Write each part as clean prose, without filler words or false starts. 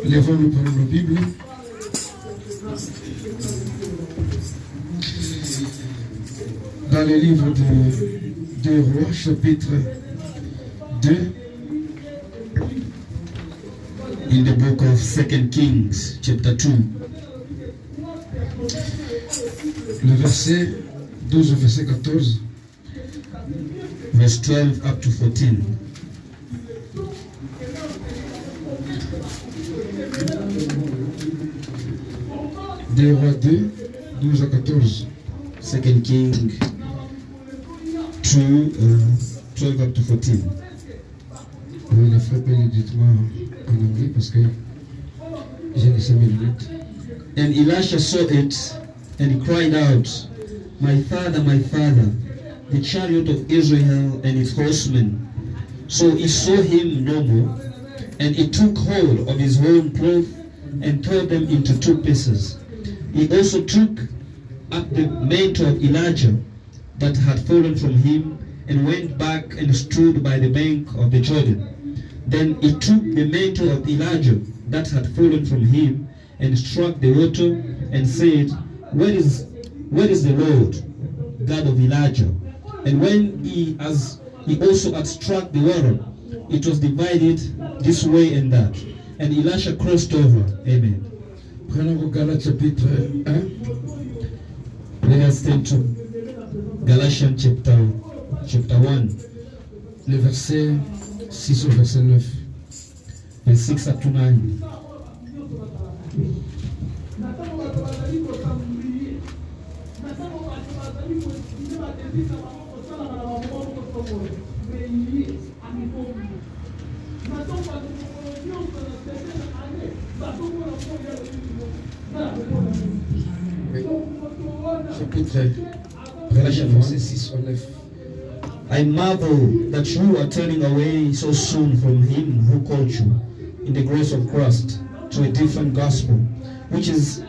Lèvons-nous pour la Bible. Dans le livre de Rois, chapitre 2. In the book of 2 Kings, chapter 2. Le verset 12 au verset 14. Verse 12 up to 14. Des Rois 2, 12 à 14. 2 Kings 2, 12 up to 14. Le frère peut dites-moi en anglais parce que j'ai laissé mes lunettes. And Elisha saw it, and he cried out, my father, the chariot of Israel and its horsemen. So he saw him no more, and he took hold of his own cloth and tore them into 2 pieces. He also took up the mantle of Elijah that had fallen from him and went back and stood by the bank of the Jordan. Then he took the mantle of Elijah that had fallen from him and struck the water and said, Where is the Lord, God of Elijah? And when he also had struck the water, it was divided this way and that. And Elisha crossed over. Amen. Prenons Galates chapitre 1. Let us turn to Galatians chapter 1. Le verset 6 au verset 9. Verse 6 up to 9. Chapitre verset 6 au 9. I marvel that you are turning away so soon from him who called you in the grace of Christ to a different gospel, which is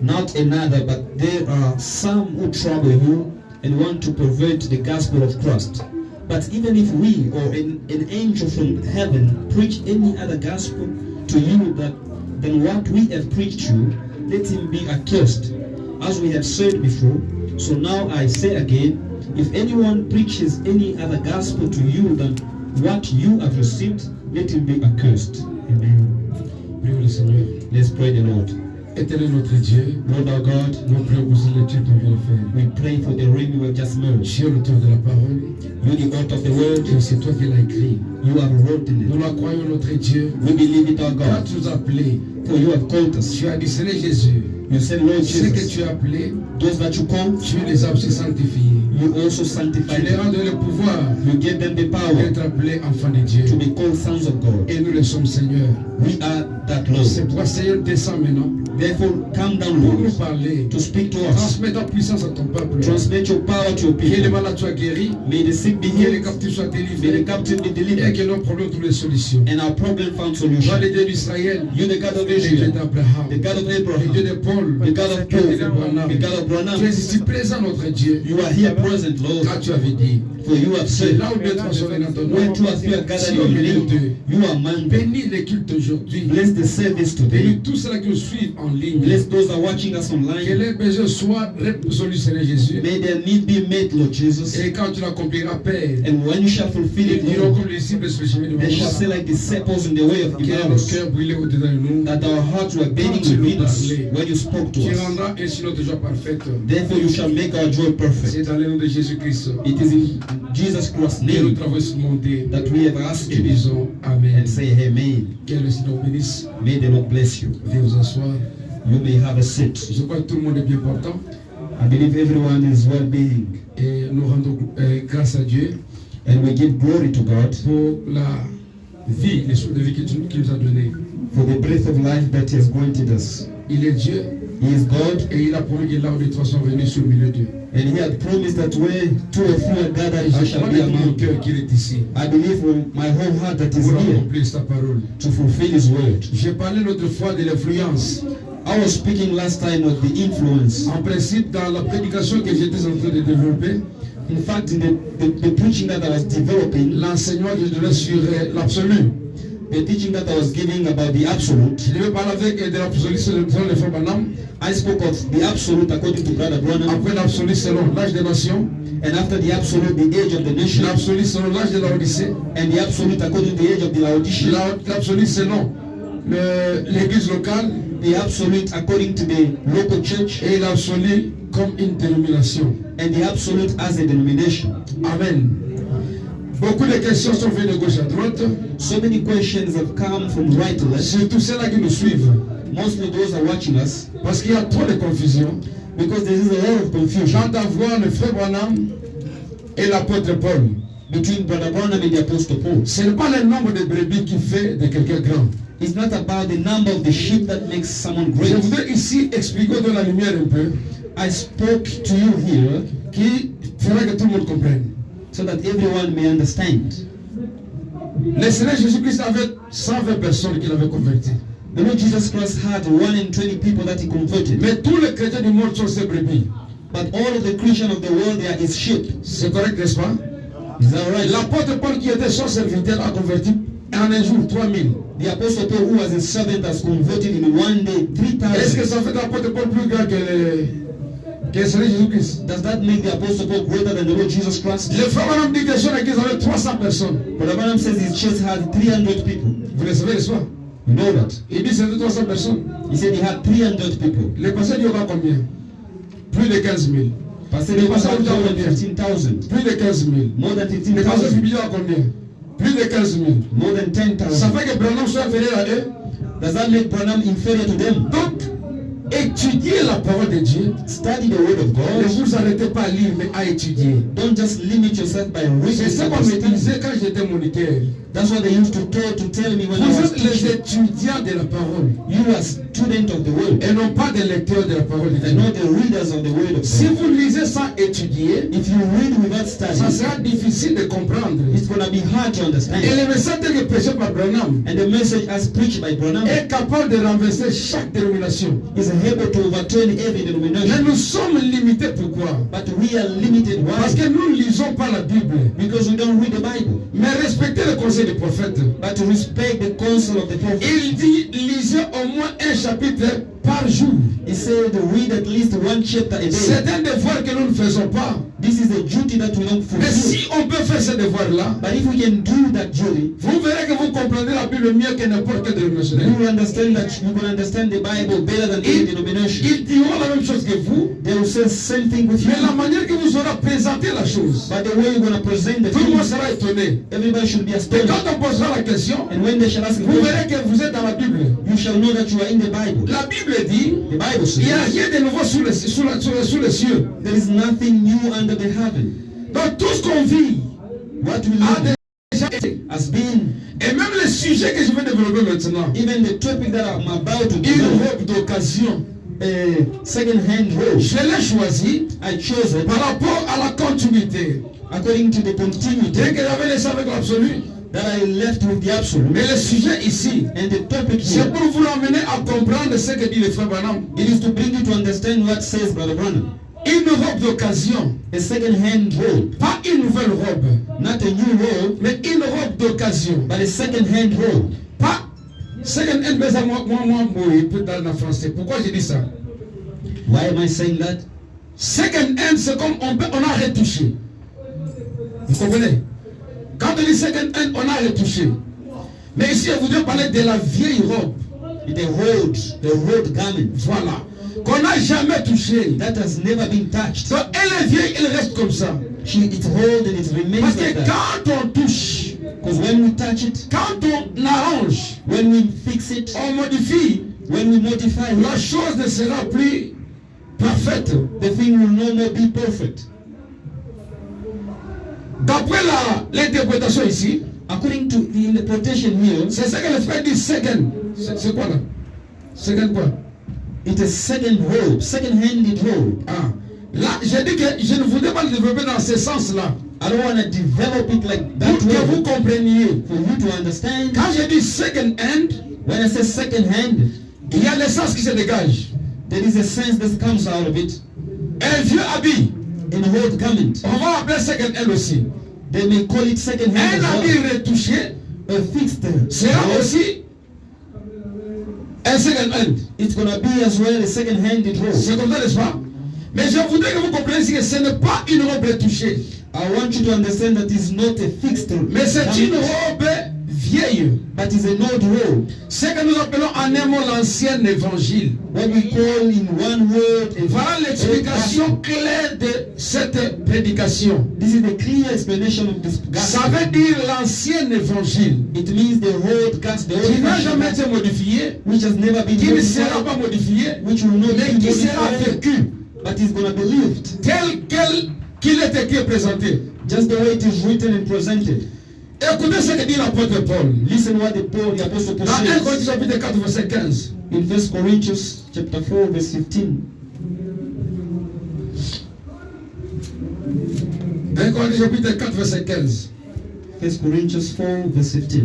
not another, but there are some who trouble you and want to pervert the gospel of Christ. But even if we or an angel from heaven preach any other gospel to you than what we have preached you, let him be accursed. As we have said before, so now I say again, if anyone preaches any other gospel to you than what you have received, let him be accursed. Amen. Prions le Seigneur. Let's pray the Lord. Éternel notre Dieu, Lord our God, nous prions pour cette lecture qu'on vient de faire. we pray for the reading we have just heard. Tu es l'auteur de la parole, You the author of the word, et c'est toi qui l'as écrit. you have written Nous it. la croyons, notre Dieu. We believe it, our Quand God, tu nous as appelés, for you have called us. tu as dit, Seigneur Jésus, You said, Lord ceux que Jesus, tu as appelés, those that you called, tu les as aussi sanctifiés. you also sanctify Tu les them. rends le pouvoir You give them the power d'être appelés enfants de Dieu. to be called sons of God. Et nous le sommes, Seigneur. We are that Lord. C'est pourquoi, Seigneur, descends maintenant Therefore, come down, pour nous Lord, parler. to speak to us. Transmets ta puissance à ton peuple. Transmit your power to your Que les people. malades soient guéris, May the sick be que les healed. captifs soient May the délivrés, captive be et delivered. que nos problèmes trouvent des solutions. And our problem found Toi, solution. le Dieu d'Israël, You the God of le Dieu Israel, d'Abraham, the God of le Dieu Abraham, de Paul, the God of le Dieu de Paul, Branham. the God of Branham. Tu es ici présent, notre Dieu, You are here present, Lord, car tu avais dit. for you have C'est said, là où deux trois sont dans ton when nom. two or three are gathered Si au in your milieu name, d'eux, you are among them. bénis les cultes aujourd'hui. Bless the service today. Bénis tous ceux qui nous suivent en ligne. Bless those that are watching us Que online. les besoins soient résolus, Seigneur Jésus. May their need be met, Lord Jesus. Et quand tu l'accompliras, Père, And when you shall fulfill ils it, diront Lord, comme les disciples sur le chemin de they shall Emmaüs, say like disciples in the way of que nos Emmaus, cœurs brûlaient au-dedans de nous. that our hearts were burning within us when you spoke to Tu us. rendras ainsi notre joie parfaite. Therefore you shall make our joy perfect. C'est dans le nom de Jésus-Christ It is in Jesus Christ's que nous name travaillons ce monde that we have asked et you disons Amen. and say amen. Que le Seigneur vous bénisse. May the Lord bless you. Veuillez vous asseoir. You may have a seat. Je crois que tout le monde est bien portant. I believe everyone is well-being, Et nous rendons grâce à Dieu and we give glory to God pour la vie, les souffles de vie qu'il nous a donné. for the breath of life that He has granted us. Il est Dieu He is God. Et il a promis que là où les trois sont venus sur le milieu d'eux. And he had promised that where 2 or 3 are gathered, I Je shall crois be de tout mon among cœur them. qu'il est ici I believe from my whole heart that he's pour here accomplir sa parole. to fulfill his word. J'ai parlé l'autre fois de l'influence. I was speaking last time of the influence. En principe, dans la prédication que j'étais en train de développer, In fact, in the preaching that I was developing, l'enseignement que je donnais sur l'absolu. the teaching that I was giving about the absolute, Je devais parler avec de l'absolu selon le frère Branham, I spoke of the absolute according to Brother Branham, après l'absolu selon l'âge des nations, and after the absolute, the age of the nation, l'absolu selon l'âge de la Odyssée, and the absolute according to the age of the Laodicean, l'absolu selon l'église locale, the absolute according to the local church, et l'absolu comme une dénomination. and the absolute as a denomination. Amen. Beaucoup de questions sont venues de gauche à droite, So many questions have come from right to left, surtout ceux-là qui nous suivent, mostly those are watching us, parce qu'il y a trop de confusion. because there is a lot of confusion Quant à voir le frère Branham et l'apôtre Paul, between Brother Branham and the Apostle Paul. ce n'est pas le nombre de brebis qui fait de quelqu'un grand. It's not about the number of the sheep that makes someone Je great. voudrais ici expliquer dans la lumière un peu, I spoke to you here qui fera que tout le monde comprenne. so that everyone may understand. Le Seigneur Jésus-Christ avait 120 personnes qu'il avait converties. The Lord Jesus Christ had 120 people that he converted. Mais tous les chrétiens du monde sont ses brebis. But all of the Christians of the world, they are his sheep. C'est correct, n'est-ce pas? Is that right? L'apôtre Paul qui était son serviteur a converti en un jour 3000. The Apostle Paul, who was a servant, has converted in one day Est-ce que 3,000. ça fait l'apôtre Paul plus grand que le Seigneur Jésus-Christ? Does that make the Apostle Paul greater than the Lord Jesus Christ? Le frère Branham dit que son église avait 300 personnes. But Abraham says his church had 300 people. Vous le savez, n'est-ce pas? You know that? Il dit que c'était 300 personnes. He said he had 300 people. Les personnes il y aura combien? Plus de 15 000. Pastor, they was more than 15,000. Plus de 15 000. More than Les personnes 15,000. il y aura combien? Plus de 15 000. More than Ça 10,000. fait que Branham soit inférieur à eux. Does that make Branham inferior to them? Donc, étudiez la parole de Dieu. Study the word of Ne God. vous arrêtez pas à lire, mais à étudier. Don't just limit yourself by C'est reading. ça qu'on me disait quand j'étais moniteur. That's what they used to tell me when I Vous was êtes les teaching. étudiants de la parole You are student of the word, et non pas des lecteurs de la parole de and Dieu. not the readers of the word of Si God. vous lisez sans étudier, If you read without ça studying, sera difficile de comprendre. it's going to be hard to Et understand. le message tel que prêché par Branham And the message as preached by Branham est capable de renverser chaque dénomination. is able to overturn every Mais denomination. nous sommes limités. Pourquoi? But we are limited. Parce Why? que nous ne lisons pas la Bible. Because we don't read the Bible. Mais respectez le conseil du prophète. But to respect the counsel of the prophet. Il dit, lisez au moins un chapitre par jour. He said to read at least one chapter a day. C'est un devoir que nous ne faisons pas. This is a duty that we don't Mais fulfill. si on peut faire ce devoir-là, But if we can do that duty, vous verrez que vous comprendrez la Bible mieux que n'importe quel dénomination. you will understand that you can understand the Bible better than any denomination. Ils diront la même chose que vous, They will say the same thing with you. mais la manière que vous aurez présenté la chose, But the way you're going to present the tout le monde thing, sera étonné. everybody should be Et astonished. quand on posera la question, And when they shall ask a vous question, verrez que vous êtes dans la Bible. you shall know that you are in the Bible. La Bible dit, The Bible il n'y a says rien de nouveau sous les cieux. there is nothing new under the heaven. Donc tout ce qu'on vit What we a live déjà été. has been, Et même les sujets que je vais développer maintenant, even the topic that I'm about to une develop, robe d'occasion, a second-hand robe. je l'ai choisi I chose it par rapport à la continuité. according to the continuity Bien que j'avais laissé avec l'absolu, that I left with the absolute. mais le sujet ici, And the topic c'est here, pour vous amener à comprendre ce que dit le frère Branham. it is to bring you to understand what says Brother Branham. Une robe d'occasion, A second-hand robe, pas une nouvelle robe, not a new robe, mais une robe d'occasion. but a second-hand robe. Pas second hand, mais ça, moi, il peut dans le français. Pourquoi j'ai dit ça? Why am I saying that? Second hand, c'est comme on a retouché. Vous comprenez? Quand on dit second hand, on a retouché. Mais ici, je voudrais parler de la vieille robe. The road garment Voilà. Qu'on n'a jamais touché. that has never been touched. Donc, elle est vieille, elle reste comme ça. It's old and it remains Parce like que that. quand on touche, Because when we touch it, quand on arrange, when we fix it, on modifie, when we modify la it, chose ne sera plus parfaite. the thing will no more be perfect. D'après l'interprétation ici, According to the interpretation here, c'est ce que le frère dit second. C'est quoi là? Second quoi? It's a second-handed robe. Ah. Là, j'ai dit que je ne voudrais pas le développer dans ce sens-là. I don't want to develop it like that Pour que vous way. compreniez. For you to understand, Quand je dis second hand, when I say second-hand, il y a l'essence qui se dégage. there is a sense that comes out of it. Un vieux habit, In old garment, on va appeler second hand aussi. they may call it second-hand Un as habit well. retouché A fixed sera robe, aussi un second hand. it's going to be as well a second-handed robe. C'est comme ça, n'est-ce pas? Mais je voudrais que vous compreniez que ce n'est pas une robe retouchée. I want you to understand that it's not a fixed robe, Mais c'est une robe vieille. but it's an old robe. Ce que nous appelons en un mot l'ancien évangile. What we call in one word, a Voilà l'explication claire de cette prédication. This is the clear explanation of this Ça gospel. veut dire l'ancien évangile. It means the old gospel, the Qui old n'a jamais gospel, été modifié, which has never been qui ne sera modified, pas modifié, which will not mais be qui sera modified, vécu but is going to be lived, tel qu'il est écrit et présenté. just the way it is written and presented. Écoutez ce que dit l'apôtre Paul. Listen what the Apostle Paul Dans 1 Corinthiens says chapitre 4 verset 15. in 1 Corinthians chapter 4 verse 15. 1 Corinthiens chapitre 4 verset 15. 1 Corinthians 4 verse 15.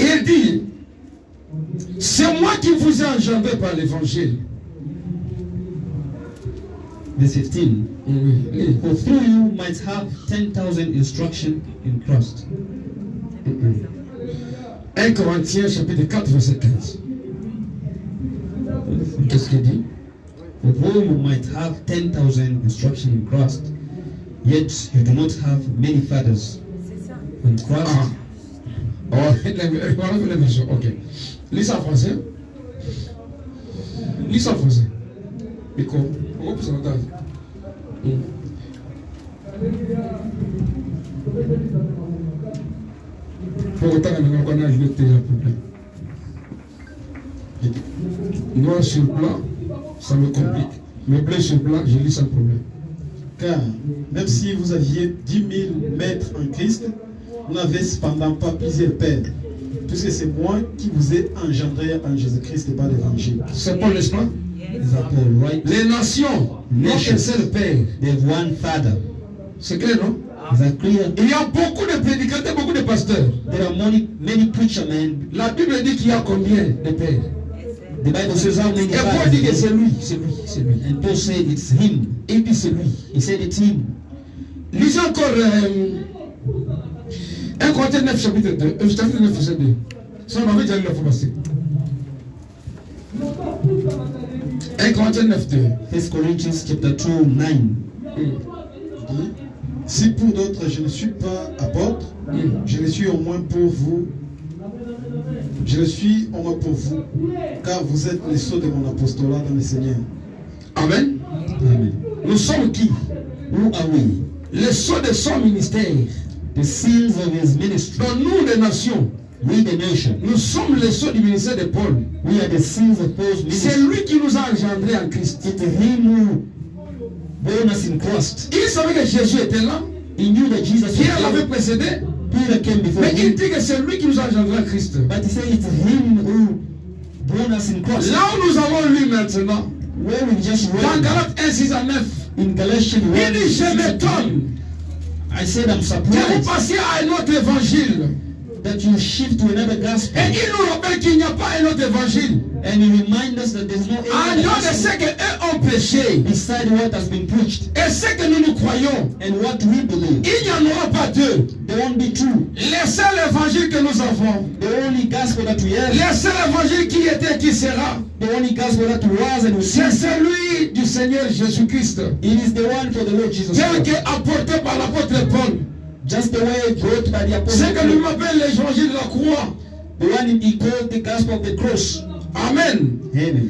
Il dit, c'est moi qui vous ai engendré par l'évangile. Verse 15. Oui. For through you might have 10,000 instruction in Christ. 1 Corinthiens chapitre 4 verset 15. Qu'est-ce qu'il dit? For though you might have 10,000 instruction in Christ, yet you do not have many fathers in Christ. Ah. Oh, voilà la version. Ok. Lis ça en français. Lis ça en français. Micro. On peut s'entendre. Pour autant, maintenant qu'on a jeté le problème. Noir sur blanc, ça me complique. Mais bleu sur blanc, je lis sans problème. Car même si vous aviez 10 000 maîtres en Christ, vous n'avez cependant pas plusieurs pères, puisque c'est moi qui vous ai engendré en Jésus-Christ par l'évangile. C'est Paul, n'est-ce pas? Is that Paul, right? Les nations n'ont qu'un seul père. They have one father. C'est clair, non? Is that clear? Il y a beaucoup de prédicateurs, beaucoup de pasteurs. There are many preacher men. La Bible dit qu'il y a combien de pères? The Bible says how many Et Paul dit que fathers. c'est lui, c'est lui, c'est lui. And Paul said it's him. Il dit c'est lui. He said it's him. Lisez encore 1 Corinthiens 9 chapitre 2. Chapitre 9 verset 2. Ça on avait déjà lu la fois passée. 1 Corinthiens 9 2. 1 Corinthians chapter 2, 9. Dit, si pour d'autres je ne suis pas apôtre, je le suis au moins pour vous. Je le suis au moins pour vous, car vous êtes les sceaux de mon apostolat dans le Seigneur. Amen. Amen. Nous sommes qui? Who are we? Les sceaux de son ministère. The seals of his ministry. Donc nous les nations, We the nation. nous sommes les sceaux du ministère de Paul. We are the seals of Paul's C'est ministry. lui qui nous a engendrés en Christ. It's him who born us in Christ. Il savait que Jésus était là. He knew that Jesus was Pierre l'avait there. précédé. Peter came before Mais il him. dit que c'est lui qui nous a engendrés en Christ. But he said it's him who born us in Christ. Là où nous avons lu maintenant, Where we just dans read Galates 1, 6 à 9, in Galatians 1, il dit, je m'étonne I said I'm que vous surprised passiez à un autre évangile. that you shift to another gospel. Et il nous rappelle qu'il n'y a pas un autre évangile. And you remind us that there's no En other dehors de gospel ce qu'eux ont péché beside what has been preached et ce que nous nous croyons, and what we believe. il n'y en aura pas deux. There won't be two. Le seul évangile que nous avons, The only gospel that we have, le seul évangile qui était et qui sera, the only gospel that was and will c'est see, celui du Seigneur Jésus-Christ, it is the one for the Lord Jesus tel Christ. qu'apporté par l'apôtre Paul. Just the way brought by the Ce apostle que lui Paul. m'appelle l'évangile de la croix. The one he called the gospel of the cross. Amen. Amen.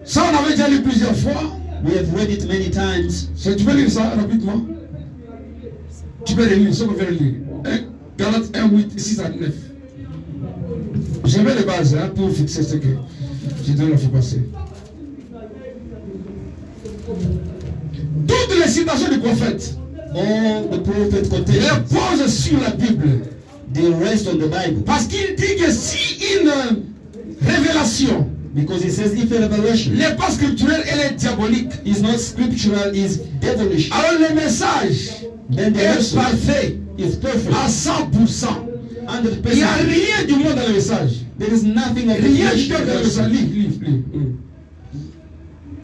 Ça, on avait déjà lu plusieurs fois. We have read it many times. Tu peux lire ça rapidement? Tu peux le lire, ça peut faire le lire. Galates 1, 8, 6 à 9. Je mets les bases hein, pour fixer ce que je donne la fois passée. Toutes les citations du prophète, All the prophet les quotations, pose sur la Bible. they rest on the Bible. Parce qu'il dit que si une révélation Because he says if a revelation n'est pas scripturelle, elle est diabolique. is not scriptural, is devilish, Alors le message then the est message parfait is perfect. à 100%. Il n'y a 100%. rien du monde dans le message. There is nothing of the Rien flesh du tout in dans the le message. message. Lis.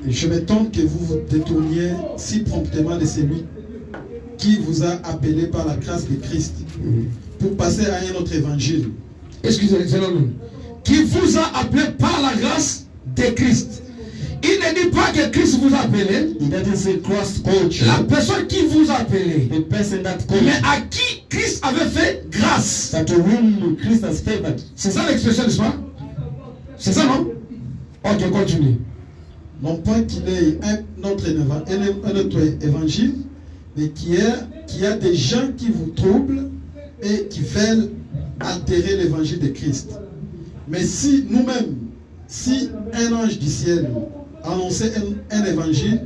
Et je m'étonne que vous vous détourniez si promptement de celui qui vous a appelé par la grâce de Christ pour passer à un autre évangile. Excusez, c'est le nom. Qui vous a appelé par la grâce de Christ. Il ne dit pas que Christ vous a appelé. He doesn't say Christ called you, La personne qui vous a appelé. the person that called Mais you, à qui Christ avait fait grâce. that to whom Christ has favored. C'est ça l'expression, n'est-ce pas? C'est ça, non? Ok, continue. Non pas qu'il ait un autre évangile, mais qu'il y a des gens qui vous troublent et qui veulent altérer l'évangile de Christ. Mais si nous-mêmes, si un ange du ciel annonçait un évangile,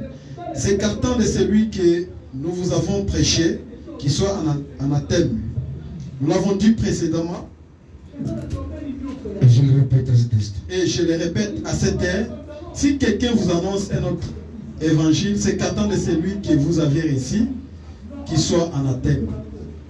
s'écartant de celui que nous vous avons prêché, qui soit anathème. Nous l'avons dit précédemment, Et je le répète à ce test. et je le répète à cette heure, si quelqu'un vous annonce un autre évangile, s'écartant de celui que vous avez réussi, qui soit anathème.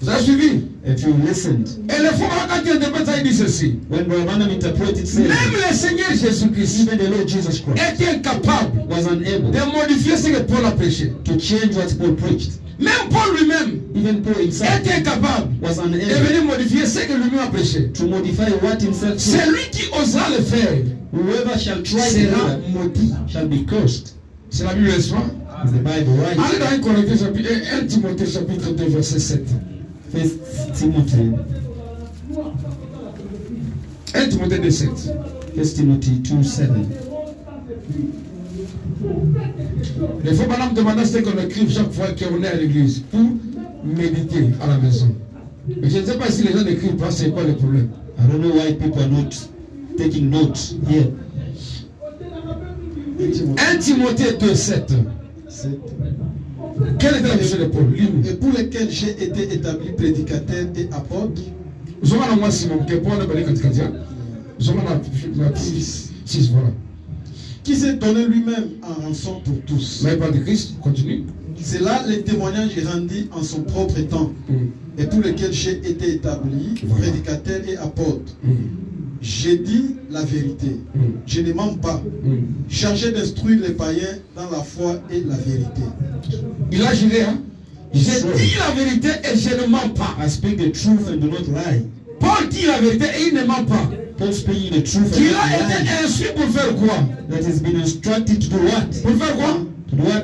Vous avez suivi? If you listened, Et le faux quand il interprète ça, il dit ceci. when Brahmanam interpreted, says, Même le Seigneur Jésus-Christ even the Lord Jesus Christ est incapable was unable de modifier ce que Paul a prêché. to change what Paul preached. Même Paul lui-même Even Paul himself est incapable was de unable venir modifier ce que lui-même a prêché. to modify what himself C'est said. lui qui osera le faire. Whoever shall try to do Sera that maudit. shall be cursed. C'est la Bible, n'est-ce pas? Is the Bible right? Allez dans 1 Corinthiens chapitre 1 Timothée chapitre 2 verset 7. First Timothy, 1 Timothée 2 7. First Timothy 2:7. Les faux madame demandent ce qu'on écrive chaque fois qu'on est à l'église pour méditer à la maison. Mais je ne sais pas si les gens n'écrivent pas, c'est quoi le problème. I don't know why people are not taking notes here. 1 Timothée 2 7. Quelle était la mission de Paul? Lis-nous. Et pour lesquels j'ai été établi prédicateur et apôtre, Zoma moi Simon, que Paul n'a pas dit quand Zoma na 6, voilà. qui s'est donné lui-même en rançon pour tous. Là, il parle de Christ, continue. C'est là le témoignage rendu en son propre temps, et pour lequel j'ai été établi Voilà. prédicateur et apôtre. J'ai dit la vérité, je ne mens pas, chargé d'instruire les païens dans la foi et la vérité. Il a juré, hein? J'ai dit la vérité et je ne mens pas. I speak the truth and do not lie. Paul dit la vérité et il ne ment pas. Paul speaking the truth and Il not a été lying. instruit pour faire quoi? That has been instructed to do what? Pour faire quoi? To do what?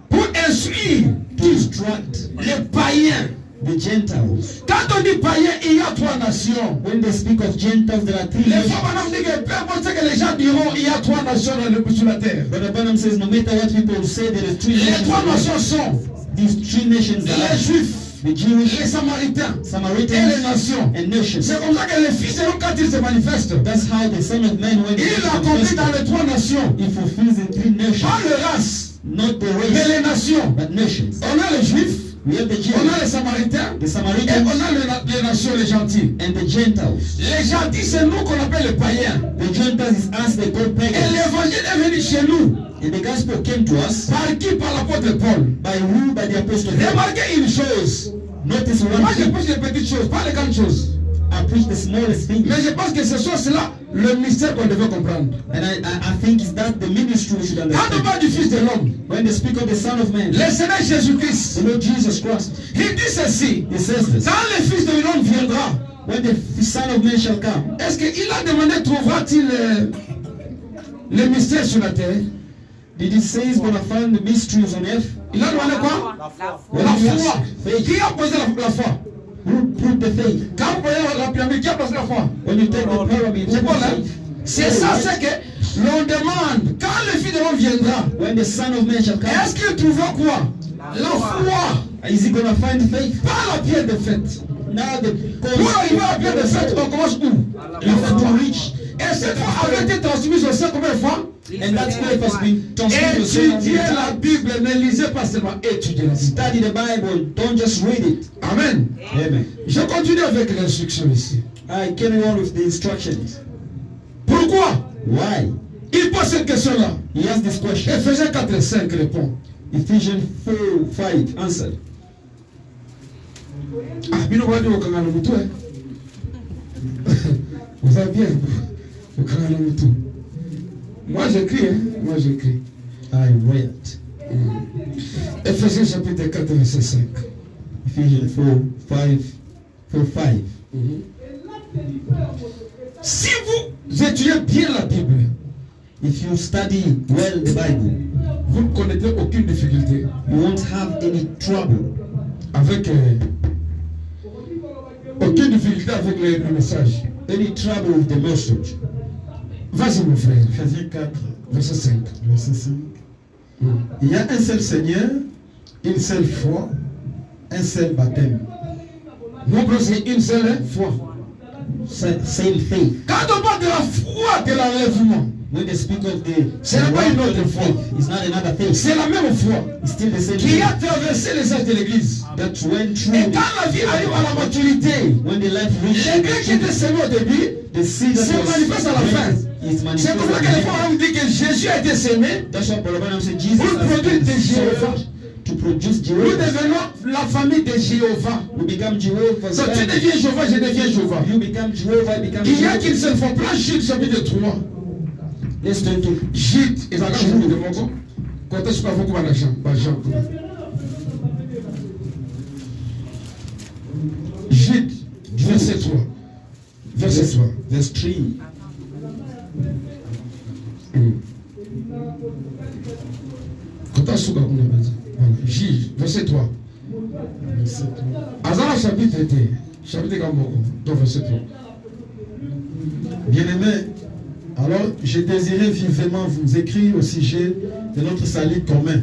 Pour instruire To instruct les païens. the Gentiles. Quand on dit païen, il y a 3 nations. When they speak of Gentiles, there are 3 Les nations. femmes madame disent que peu importe ce que les gens diront, il y a 3 nations sur la terre. But Branham says, no matter what people say, there is 3 Les nations. 3 nations sont These 3 nations les are Juifs, the Jewish, les Samaritains et les Samaritans, nations. and nations. C'est comme ça que les fils de l'homme, quand ils se manifestent, That's how the Son of Man, when he il accomplit dans les 3 nations. he fulfills in 3 nations. Pas les races, Not the mais race, les nations. but nations. On a les Juifs, We have the on a Jews, les Samaritains, the et Samaritans, on a les nations, les gentils. and the Gentiles. Les gentils, c'est nous qu'on appelle les païens. The Gentiles is us, they call Et pagans. l'évangile est venu chez nous. And the gospel came to us Par qui? Par l'apôtre Paul. by who? By the apostle Paul. Remarquez une chose. Notice Moi, one je thing. pense des petites choses, pas les grandes choses. I preach the smallest thing. Mais je pense que ce soit cela le mystère qu'on devait comprendre. And I think it's that the ministry we should Quand on understand. parle du Fils de l'homme, When they speak of the Son of Man, le Seigneur Jésus-Christ, the Lord Jesus Christ, il dit ceci. he says this. Quand le Fils de l'homme viendra, When the Son of Man shall come, est-ce qu'il a demandé, trouvera-t-il les mystères sur la terre? did he say he's going to find the mysteries on earth? Il a demandé quoi? When La he foi. asked faith, Qui a posé la foi? who put the faith? Quand vous voyez la pyramide, qui a posé la foi? When you take the pyramid, C'est who bon, put hein? faith? C'est ça, c'est que l'on demande, quand le Fils de l'homme viendra, When the Son of Man shall come, est-ce qu'il trouvera quoi? La foi. is he going to find faith? Pas la pierre de fête. Now the Pour arriver à la pierre de fête, on commence où? you have to reach, Et cette foi avait été transmise au sein combien de fois? and that faith has been transmitted to Étudiez someone. la Bible, ne lisez pas seulement, étudiez la Bible. Study the Bible, don't just read it. Amen. Amen. Je continue avec l'instruction ici. I carry on with the instructions. Pourquoi? Why? Il pose cette question-là. He asked this question. Ephésiens 4 et 5 répond. Ephesians 4:5 answered. Ah, bino wadi wakangana mutu Vous avez bien wakangana mutu. Moi j'écris, hein. Moi j'écris. I read. Ephésiens chapitre 4 verset 5. Ephesians 4:5. Si vous étudiez bien la Bible, If you study well the Bible, vous ne connaîtrez aucune difficulté you won't have any trouble. avec aucune difficulté avec le message. Any trouble with the message. Vas-y mon frère. Ephésiens 4, Verset 5. verset 5. Il y a un seul Seigneur, une seule foi, un seul baptême. Nombre c'est une seule foi. Same faith. Quand on parle de la foi de l'enlèvement, When they speak of the c'est pas une autre foi. it's not another faith. C'est la même foi It's still the same qui a faith traversé les âges de l'église. that went Et through. quand la vie arrive à la maturité, When the life reached les grains qui étaient semés au début, the seed that se was manifeste à la fin. is C'est pour ça que les fois on dit que Jésus a été semé. That's why Paul Branham said Jesus Pour has produire been de Jéhovah. sown to produce Nous Jehovah. devenons la famille de Jéhovah. We become Jehovah's Donc tu family. deviens Jéhovah, je deviens Jéhovah. You become Jehovah, I become Il y a Jehovah. qu'une seule fois. Prends Jude chapitre 3. Let's turn to Jude, ils ont Jude de Mongo. Quand est-ce qu'on va voir l'argent? Jean. Jude, verset 3. Verset 3. verse 3. Quand est-ce qu'on va voir Jude, verset 3. Verset 3. Azara chapitre 1. Chapitre 4. Donc verset 3. Bien-aimés, alors j'ai désiré vivement vous écrire au sujet de notre salut commun.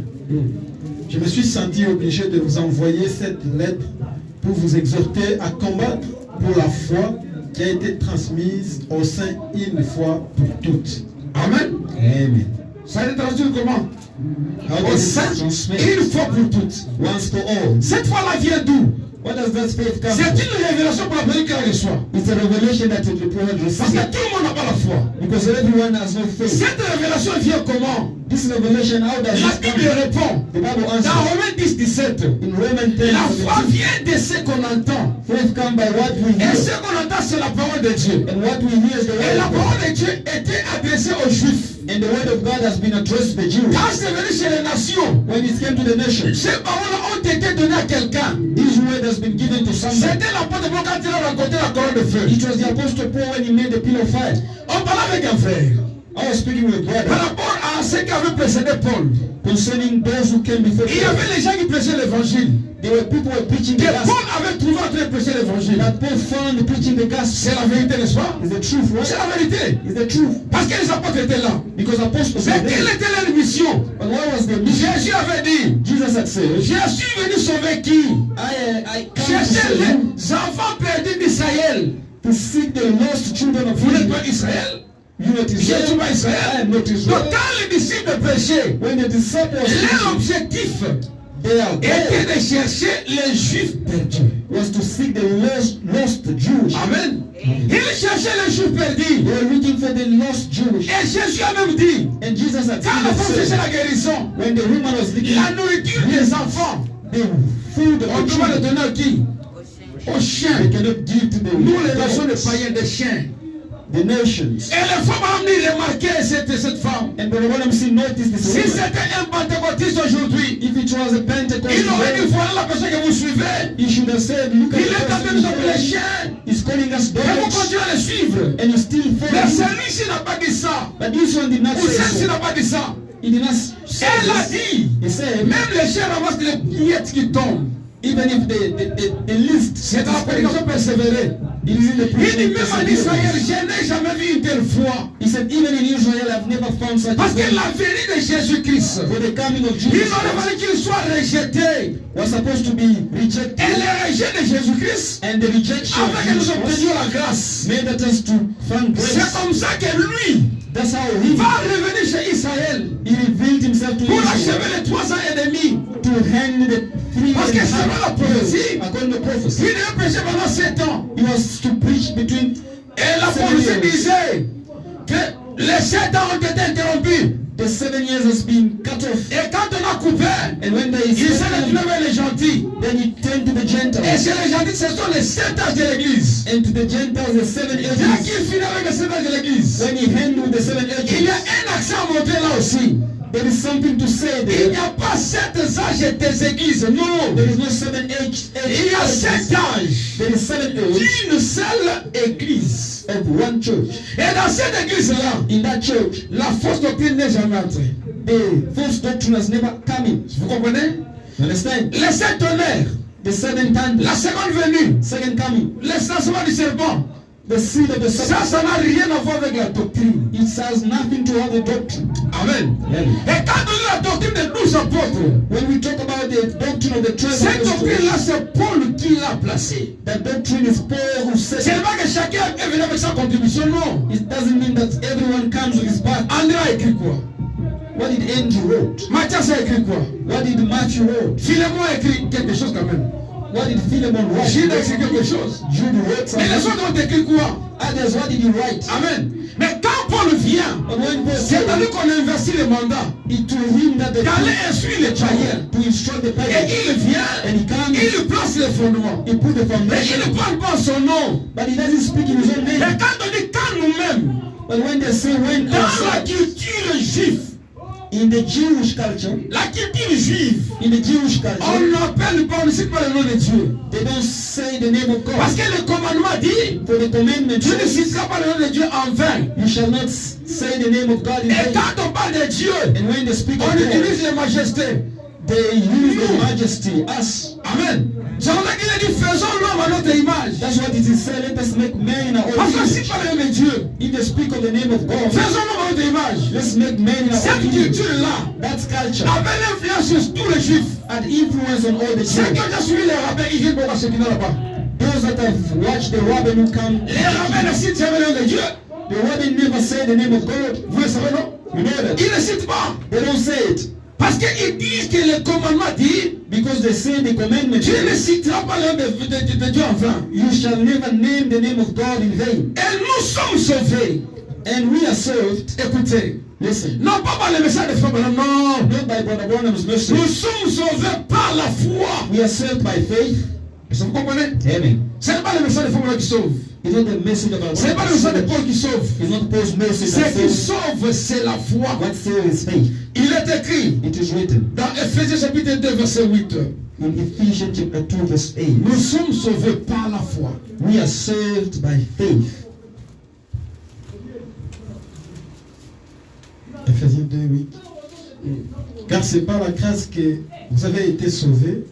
Je me suis senti obligé de vous envoyer cette lettre pour vous exhorter à combattre pour la foi qui a été transmise au sein une fois pour toutes. Amen. Amen. Ça a été traduit comment? How Au does sein, it translate? une fois pour toutes. Once for all. Cette fois-là vient d'où? What does that faith come C'est from? une révélation pour la personne qui la reçoit. It's a revelation that the prophet Parce received. que tout le monde n'a pas la foi. Because everyone has no faith. Cette révélation vient comment? This revelation, how does La it Bible come? répond. The Bible Dans answers. Romains 10, 17. In Romans 10, La foi 17, vient de ce qu'on entend. faith comes by what we Et hear. ce qu'on entend, c'est la parole de Dieu. And what we hear is the Et word la of God. parole de Dieu était adressée aux Juifs. And the word of God has been addressed to the Jews. Quand c'est venu chez les nations, When it came to the nations, ces paroles ont été données à quelqu'un. this word has been given to somebody. C'était l'apôtre Paul quand il a raconté la colonne de feu. It was the apostle Paul when he made the pillar of fire. On parlait avec un frère. I was speaking with Par brother rapport à ce qui avait précédé Paul. concerning those who came before Il y Paul. avait les gens qui prêchaient l'évangile. There were people who were preaching Que the gospel. Paul avait trouvé en train de prêcher l'évangile. That Paul found preaching the gospel. C'est la vérité, n'est-ce pas? Is the truth, C'est right? la vérité. Is the truth. Parce que les apôtres étaient là. Because apostles Mais were quelle there. était leur mission? But what was the mission? Jésus avait dit, Jesus had said, je suis venu sauver qui? I come to Cherchez save you, les enfants perdus d'Israël. to seek the lost children of Vous n'êtes Israel. pas Israël? You not Je ne suis Israel. pas I Israël. am not Donc Israel. quand les disciples prêchaient, When the disciples leur preaching, objectif their était goal de chercher les Juifs perdus. was to seek the lost Jewish. Amen. Ils cherchaient les Juifs perdus. They were looking for the lost Jewish. Et Jésus a même dit, And Jesus had quand la femme cherchait said, la guérison, when the woman was looking la nourriture des enfants, the food on of the doit le children, donner à qui? Aux chiens. they cannot give to the Nous, les nations de dogs, païens, des chiens. the nations. Et les femmes ont mis remarquer cette femme. And Brother William see notice this Si woman. c'était un pentecôtiste aujourd'hui, If it was a Pentecost, il aurait dit event, voilà la personne que vous suivez. he should have said, look at Il the est en train de person nous appeler who's chiens. He's calling us Et vous dogs, continuez à les suivre. and you still Mais follow him. celui-ci n'a pas dit ça. But this one did not Ou say celle-ci so. n'a pas dit ça. He did not say Elle a this. dit, He said, même les chiens ramassent les miettes qui tombent. even if the list, C'est dans la prédication persévérée. it is in the Il dit preaching même en Israël, perseverance. je n'ai jamais vu une telle foi. He said, even in Israel, I've never found such a Parce que thing. la venue de Jésus-Christ, For the coming of il Jesus aurait Christ fallu qu'il soit rejeté. was supposed to be rejected. Et le rejet de Jésus-Christ, And the rejection of avec que nous Jesus Christ obtenions la grâce. made us to find C'est grace. comme ça que lui That's how he va revenir chez Israël He revealed himself to pour Israel achever les 3 ans et demi. to hand the 3 Parce que selon la prophétie, according to prophecy. il devait prêcher pendant 7 ans. He was to preach between Et la prophétie disait que les Les 7 ans ont été interrompus. The 7 years has been cut off. Et quand on a coupé, And when they il s'est said, retourné vers les gentils. then he turned to the Et Gentiles. chez les gentils, ce sont les 7 âges de l'église. And to the Gentiles, the 7 Dès ages. qu'il finit avec les 7 âges de l'église, When he handled the 7 il y a ages, un accent à montrer là aussi. there is something to say Il there. n'y a pas 7 âges des églises, non. There is no 7 age. Il y a 7 âges There is 7 ages d'une seule église. of one church. Et dans cette église-là, In that church, la fausse doctrine n'est jamais entrée. the false doctrine has never come in. Vous comprenez? You understand? Les 7 tonnerres, The 7 thunders, la seconde venue, second coming, l'instancement du serpent, the seed of the serpent. ça n'a rien à voir avec la doctrine. It has nothing to have with doctrine. Amen. Amen. Et quand on dit la doctrine des 12 apôtres, When we talk about the doctrine of the 12 cette doctrine-là, apostles, c'est Paul qui l'a placée. that doctrine is Paul who said C'est it. pas que chacun est venu avec sa contribution, non. It doesn't mean that everyone comes with his part. André a écrit quoi? What did Andrew wrote? Mathias a écrit quoi? What did Matthew wrote? Philémon a écrit quelque chose quand même. What did Philemon write? Jude a écrit quelque chose. Jude wrote Mais les something. autres ont écrit quoi? Others, what did he write? Amen. Mais quand Paul vient, But when Paul c'est à lui said, qu'on a investi le mandat it to him that the d'aller instruire les païens. to instruct the Et pagans. il vient, And he comes, il place les fondements. he put the Mais foundation. il ne parle pas en son nom. But he doesn't speak in his own Mais name. quand on dit quand nous-mêmes, But when they say when dans la ourselves, culture juive, in the Jewish culture, la culture juive, in the Jewish on culture, n'appelle pas, on ne cite pas le nom de Dieu. they don't say the name of Parce God. que le commandement dit, For the commandment tu ne says, citeras pas le nom de Dieu en vain. you shall not say the name of God in Et vain. quand on parle de Dieu, And when they speak of on God, utilise les majestés. they use the majesty, us. Amen. C'est pour ça qu'il a dit, faisons l'homme à notre image. That's what it is said. Let us make man in our Parce own que si image. pas le nom de Dieu, If they speak of the name of God, faisons l'homme à notre image. let's make man in our Cette own image. culture-là That culture avait l'influence sur tous les juifs. had influence on all the Ceux qui Jews. ont déjà suivi les rabbins, ils viennent voir ce qui n'est là-bas. Those that have watched the rabbin who come, Les rabbins ne citent jamais le nom de Dieu. the rabbin never say the name of God. Vous le savez, non? You know that? Ils ne citent pas. They don't say it Parce qu'ils disent que le commandement dit, because they say the commandment. tu ne citeras pas le nom de Dieu en vain. You shall never name the name of God in vain. Et nous sommes sauvés. And we are saved. Écoutez, Listen, non pas par le message de Frère Branham, non. not by Brother Branham's Nous message. sommes sauvés par la foi. We are saved by faith. Est-ce que vous comprenez? Amen. Ce n'est pas le message de Frère Branham qui sauve. It's not the message about Ce n'est pas le message de Paul qui sauve. It's not Paul's message Ce that qui saves. sauve, c'est la foi. What saves is faith. Il est écrit It is written dans Ephésiens chapitre 2, verset 8. in Ephesians chapter 2 verse 8. Nous sommes sauvés par la foi. We are saved by faith. Ephésiens 2, 8. Car c'est par la grâce que vous avez été sauvés,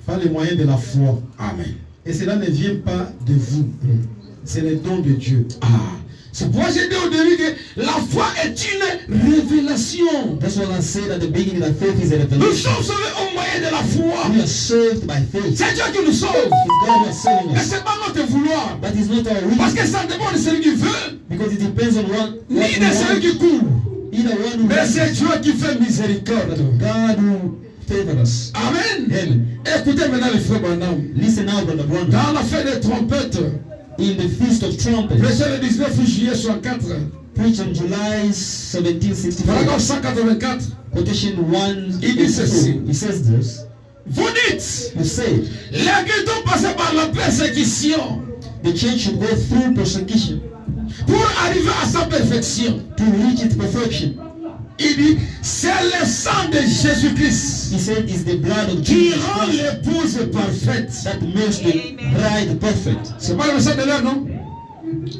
par les moyens de la foi. Amen. Et cela ne vient pas de vous. C'est le don de Dieu. Ah, c'est pourquoi j'ai dit au début que la foi est une révélation. That's what I said at the beginning, that faith is a Nous revelation. sommes sauvés au moyen de la foi. We are saved by faith. C'est Dieu qui nous sauve. It's God who is saving Mais us. ce n'est pas notre vouloir. But it's not our Parce will. que ça dépend de celui qui veut, Because it depends on what ni we de celui want. qui court. Either one who Mais c'est does, Dieu qui fait miséricorde. but God who favors us. Amen. Amen. Écoutez maintenant les frères Branham. Listen now, Brother Branham. Dans la fête des trompettes, In the Feast of Trumpets, prêché le 19 juillet 64, preached on July 1764, paragraphe 184, quotation 1, Il dit ceci. he says this. vous dites, You say, l'Église doit passer par la persécution the church should go through persecution pour arriver à sa perfection. to reach its perfection. Il dit, c'est le sang de Jésus-Christ He said, it's the blood of qui Jesus rend Christ l'épouse parfaite. that makes the bride perfect. C'est pas le message de l'air, non?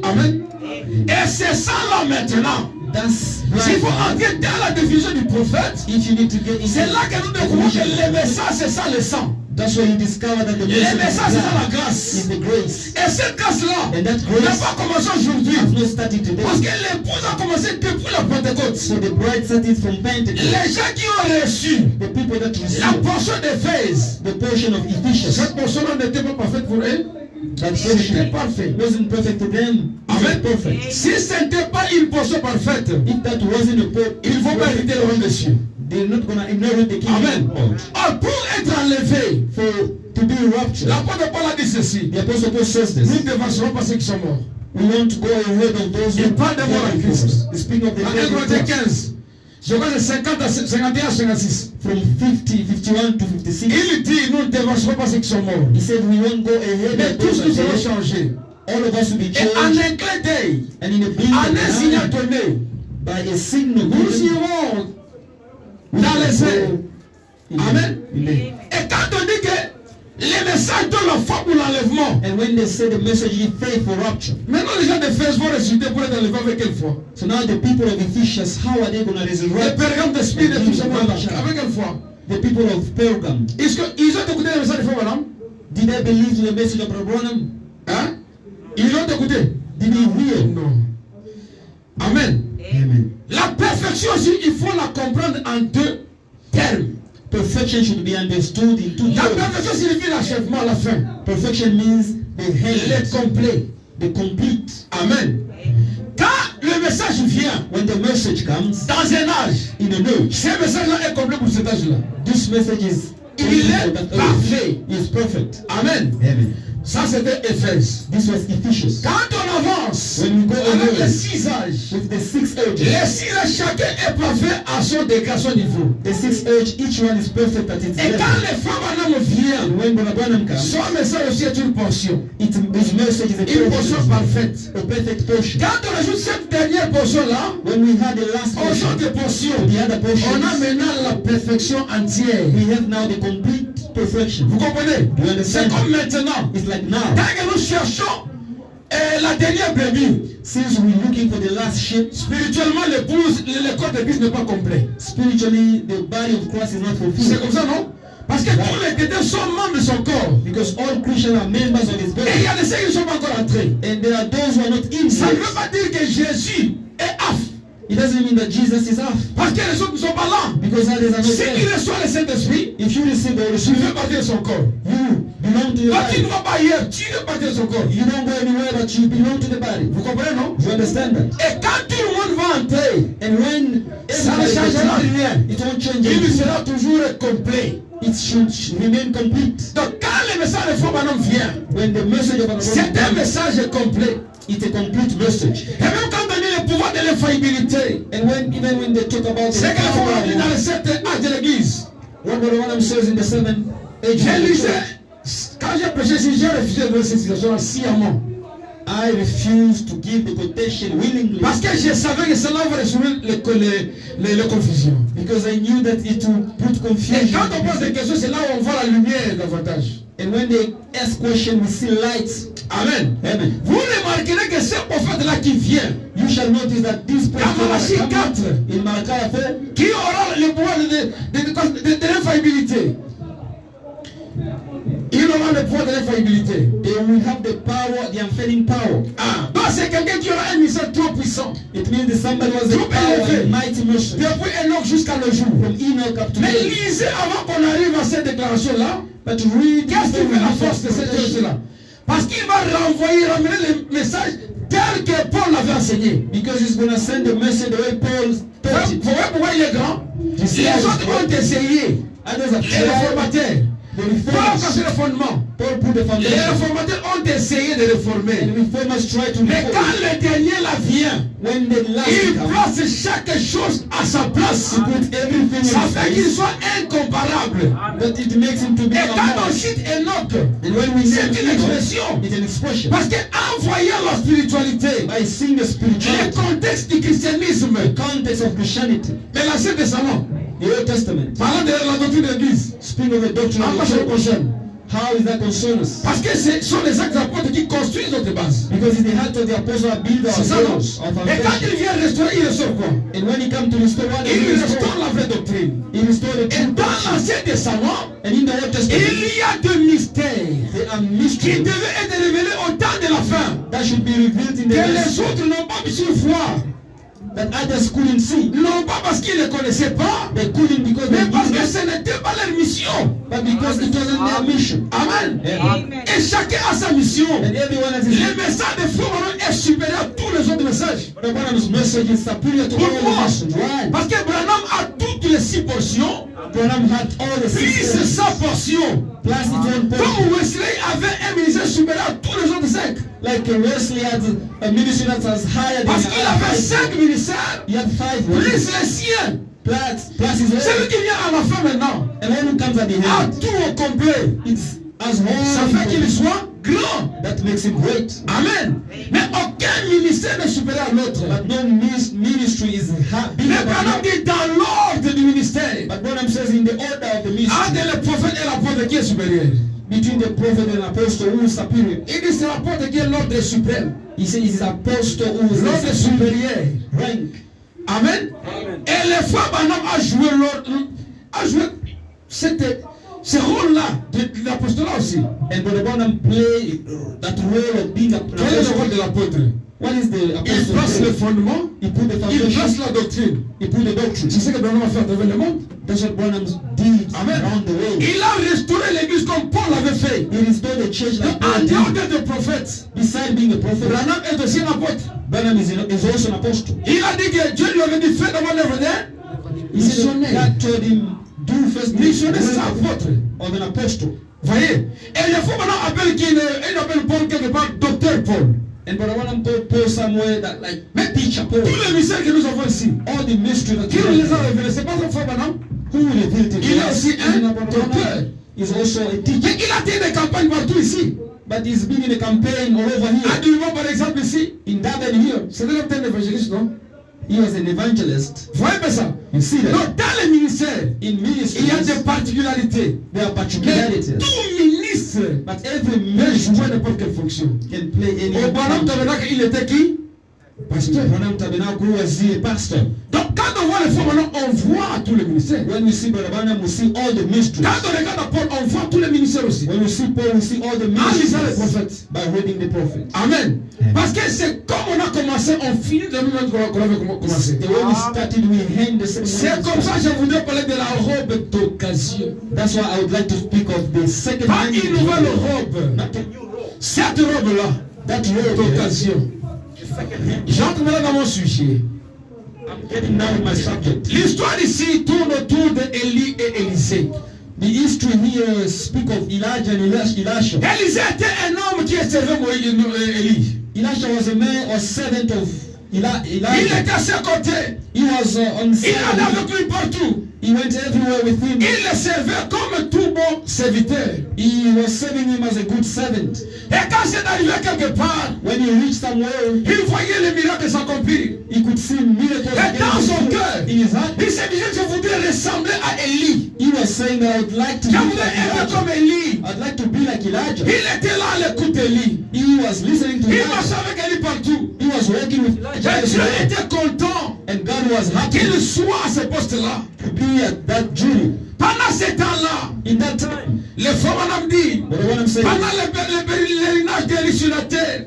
Amen. Et c'est ça là maintenant. That's S'il faut bride. entrer dans la définition du prophète, If you need to get into c'est là que nous découvrons que le message, c'est ça le sang. that's where you discover that the Le message message, c'est ça la is grâce. the grace. Et cette grâce-là And that n'a grace pas commencé aujourd'hui. has not started today. Parce que l'épouse a commencé depuis la Pentecôte. So the bride started from Pentecost. Les gens qui ont reçu The people that la received portion d'Éphèse, the portion of Ephesians, cette portion-là n'était pas parfaite pour eux. that C'était portion parfait. wasn't perfect to them. It was Amen. perfect. Si ce n'était pas une portion parfaite, If that wasn't a ils vont pas hériter le royaume des cieux. they're not going to inherit the kingdom Amen. of God. Or, pour être enlevé, For to be raptured, l'apôtre Paul a dit ceci. the apostle Paul says Nous this. ne devancerons pas ceux qui sont morts. We want to go ahead of those Il parle de mort en Christ. Speaking of the Dans 1 death of Corinthiens Christ. 15, je crois que c'est 50 à 51 à 56. From 51 to 56. Il dit, nous ne dévancerons pas ceux qui sont morts. He said we won't go ahead Mais of tous those nous that allons dead. changer. All of us will be Et en changed. un clin d'œil, And in a blink en of un signal an eye, donné, by a signal nous given, irons we dans shall les airs. go in Amen. the air. Et quand on dit que les messages donnent la foi pour l'enlèvement, And when they say the message is faith for rapture. maintenant les gens de Fès vont ressusciter pour être enlevés avec quelle foi? So now the people of Ephesus, how are they going to Les resurrect? périgrammes d'esprit de tout ce monde-là, avec quelle foi? The people of Pergam, Est-ce qu'ils ont écouté le message de foi, madame? did they believe in the message of Abraham? Hein? Ils l'ont écouté? Did they hear? Non. Amen. Amen. La perfection aussi, il faut la comprendre en deux termes. Perfection should be understood in two La terms. perfection signifie l'achèvement à la fin. Perfection means the Il est end, complet. the complete. Amen. Quand le message vient When the message comes dans un âge, in an age, ce message-là est complet pour cet âge-là. this message is Il est for that age. parfait. Is perfect. Amen. Amen. Ça, c'était Éphèse. This was Ephesians. Quand on avance When we go avec ahead les 6 âges, with the 6 ages, les 6 âges, chacun est parfait à son degré, à son niveau. the 6 age, each one is perfect at its Et level. quand les femmes en homme viennent, And when Brother Branham comes, son message aussi est une portion. his message is a Une portion portion, parfaite. a perfect portion. Quand on ajoute cette dernière portion-là, When we had the last aux portion, autres portions, the other portion, on a maintenant la perfection entière. we have now the complete perfection. Vous comprenez? You understand? C'est comme maintenant. It's like now, Tant que nous cherchons la dernière brebis, since we're looking for the last sheep, spirituellement, l'épouse, le corps d'église n'est pas complet. spiritually the body of Christ is not C'est fulfilled. comme ça, non? Parce que tous les chrétiens sont membres de son corps. Because all Christians are members of his Et il body. y a des ceux qui ne sont pas encore entrés. And there are those who are not in Ça ne yet. veut pas dire que Jésus est off. It doesn't mean that Jesus is off. Parce que les autres ne sont pas là. Because others are not Si tu there. reçois le Saint-Esprit, If you receive the Holy tu Spirit, fais partie de son corps. you belong to the Toi, tu ne body. vas pas ailleurs, tu fais partie de son corps. You don't go anywhere, but you belong to the body. Vous comprenez, non? You understand that? Et quand tout le monde va entrer, And when ça ne everybody changera gets in, rien. it won't change Il anything. sera toujours complet. It should remain complete. Donc quand le message de foi maintenant vient, When the message of c'est un Abraham, message complet. it's a complete message. Et même quand on dit le pouvoir de l'infaillibilité, And even when they talk about the c'est que la foi dit dans power, le 7 âge de l'église. what Brother Branham says in the 7 age Je of the lisais, church, quand j'ai prêché, si j'ai refusé de donner cette situation-là sciemment. I refuse to give the quotation willingly Parce que je savais que cela va résoudre les confusions. because I knew that it would put Et confusion. quand on pose des questions, c'est là où on voit la lumière davantage. And when they ask questions, we see light. Amen. Amen. Vous remarquerez que ce prophète-là qui vient, You shall notice that this dans Malachie prophet 4, in Malachi 4, qui aura le pouvoir de l'infaillibilité. Il aura le pouvoir de l'infaillibilité. they will have the power, the unfailing power. Ah, donc c'est quelqu'un qui aura un ministère trop puissant. It means that somebody was a Trop power élevé. and mighty mission. Depuis Enoch jusqu'à nos jours. From Enoch up to Mais today. lisez avant qu'on arrive à cette déclaration-là. But read Qu'est-ce qui fait la force de cette declaration. chose-là? Parce qu'il va ramener le message tel que Paul l'avait enseigné. Because he's going to send the message the way Paul Vous taught it. voyez pourquoi il est grand? see Les how he's autres great? ont essayé. Others have Les tried. réformateurs. The Paul a cassé reformers. le fondement. Paul put the Les foundation. réformateurs ont essayé de réformer. And reformers try to Mais quand reform. le dernier là vient, When the last il comes, place chaque chose à sa place. he put everything Ça in fait qu'il place. soit incomparable. But it makes him to be Et quand on unmatched. cite Enoch, And when we c'est name une Enoch, expression. it's an expression. Parce qu'en voyant la spiritualité, By seeing the le spirituality, contexte du christianisme, the context of Christianity, mais l'Ancien Testament, the Old Testament, parlant de la doctrine de l'Église, speaking of the doctrine en of quoi the ça nous church, concerne? how is that concern us? Parce que ce sont les actes apôtres qui construisent notre base. Because it's the heart of the apostle that build our C'est ça, non? pillars, our Et quand foundation. il vient restaurer, il ressort quoi? And when he comes to restore what he Il restaure restore, la vraie doctrine. he restore the Et true dans doctrine. l'Ancien Testament, And in the Old Testament, il y a des mystères there are qui mysteries devaient être révélés au temps de la fin. that should be revealed in the Que les rest autres n'ont pas pu voir. that others couldn't see. Non pas parce qu'ils ne connaissaient pas, They couldn't because they mais parce que didn't, ce n'était pas leur mission. but because it wasn't their mission. Amen. Amen. Et chacun a sa mission. And everyone has his Le message de foi est supérieur à tous les autres messages. But Branham's message is superior to all the Pourquoi? missions. Why? Parce que Branham a toutes les 6 portions, Branham had all the plus 6 sa portion. plus its own portion. Comme Wesley avait un ministère supérieur à tous les autres 5. Like Wesley had a ministry that was higher than Parce qu'il the avait other 5 ministères, He had 5 plus words. les siens. Plus his C'est lui own. qui vient à la fin maintenant. And when who comes at the À end, tout au complet. it's as Ça whole fait qu'il soit grand. that makes him great. Amen. Mais aucun ministère n'est supérieur à l'autre. But no ministry is bigger Mais than Branham the other. dit dans l'ordre du ministère. But Branham says in the order of the ministry, Entre le prophète et l'apôtre qui est supérieur. between the prophet and apostle, who is superior? Il dit c'est l'apôtre qui est l'ordre suprême. He says it's apostle who is L'ordre the supérieur. rank. Amen. Et les fois Branham a joué l'ordre, a joué ce rôle-là de l'apostolat aussi. And Brother Branham play that role of being an Quel est le rôle apostle. de l'apôtre? What is the Il apostle? place le fondement, He put the il foundation. place la doctrine. He put the doctrine. C'est ce que Branham a fait à travers le monde. That's what Branham did Amen. around the world. Il a restauré l'église comme Paul l'avait fait. He restored the church like En Paul dehors did. d'être prophète, Besides being a prophet, Branham est aussi un apôtre. Branham is also an apostle. Il a dit que Dieu lui avait dit fais d'abord l'œuvre d'un He said missionnaire. God told him, do first the Missionnaire, c'est work apôtre. of an apostle. Voyez. Et il faut maintenant appeler qu'il il appelle Paul quelque part docteur Paul. And Brother Branham told Paul somewhere that like teacher Paul. Tous les mystères que nous avons ici, All the mystery that qui nous les a révélés, c'est pas un frère Branham. who revealed it Il to est us? aussi un Isn't it Brother docteur. Branham? He's also a teacher. Mais il a tenu des campagnes partout ici. But he's been in a campaign all over À here. Durban par exemple ici, In Durban here, c'était un évangéliste, non? he was an evangelist. Voyez bien ça. You see that? Donc dans les ministères, In il y a ministries, des particularités. there are Mais particularities. tout ministre But every peut ministry jouer n'importe quelle fonction. can play any Au Branham part. Tabernacle, il était qui? Pasteur. Branham Tabernacle was he a pastor. Donc quand on voit les femmes maintenant, on voit tous les ministères. When we see Brother Branham, we see all the mysteries. Quand on regarde Paul, on voit tous les ministères aussi. When we see Paul, we see all the En lisant les mysteries prophètes. by reading the prophet. Amen. Parce que c'est comme on a commencé, on finit de la même manière qu'on avait commencé. The way we started, we end the same C'est way. comme ça que je voudrais parler de la robe d'occasion. That's why I would like to speak of the second Pas hand une nouvelle robe. robe. Not a new robe. Cette robe-là That robe d'occasion. J'entre maintenant dans mon sujet. I'm getting now with my subject. L'histoire ici tourne autour d'Élie et Élisée. The history here speak of Elijah and Elisha. Élisée était un homme qui servait Élie. Elisha was a man or servant of Il Elijah. était à ses côtés. He was on Il allait side. avec lui partout. He went everywhere with him. Il le servait comme tout bon serviteur. He was serving him as a good servant. Et quand c'est arrivé quelque part, When he reached somewhere, il voyait les miracles s'accomplir. he could see miracles Et dans son cœur, in his heart. il s'est dit, je voudrais ressembler à Élie. He was saying that I would like to Je be voudrais like être Elijah. comme Élie. I'd like to be like Elijah. Il était là à l'écoute d'Élie. He was listening to Il Elijah. marchait avec Élie partout. He was working with Et Elijah Dieu as well. était content And God was happy qu'il soit à ce poste-là. to be at that jury. Pendant ce temps-là, In that time, les femmes en ont dit, but what I'm saying, pendant le pèlerinage d'Élie sur la terre,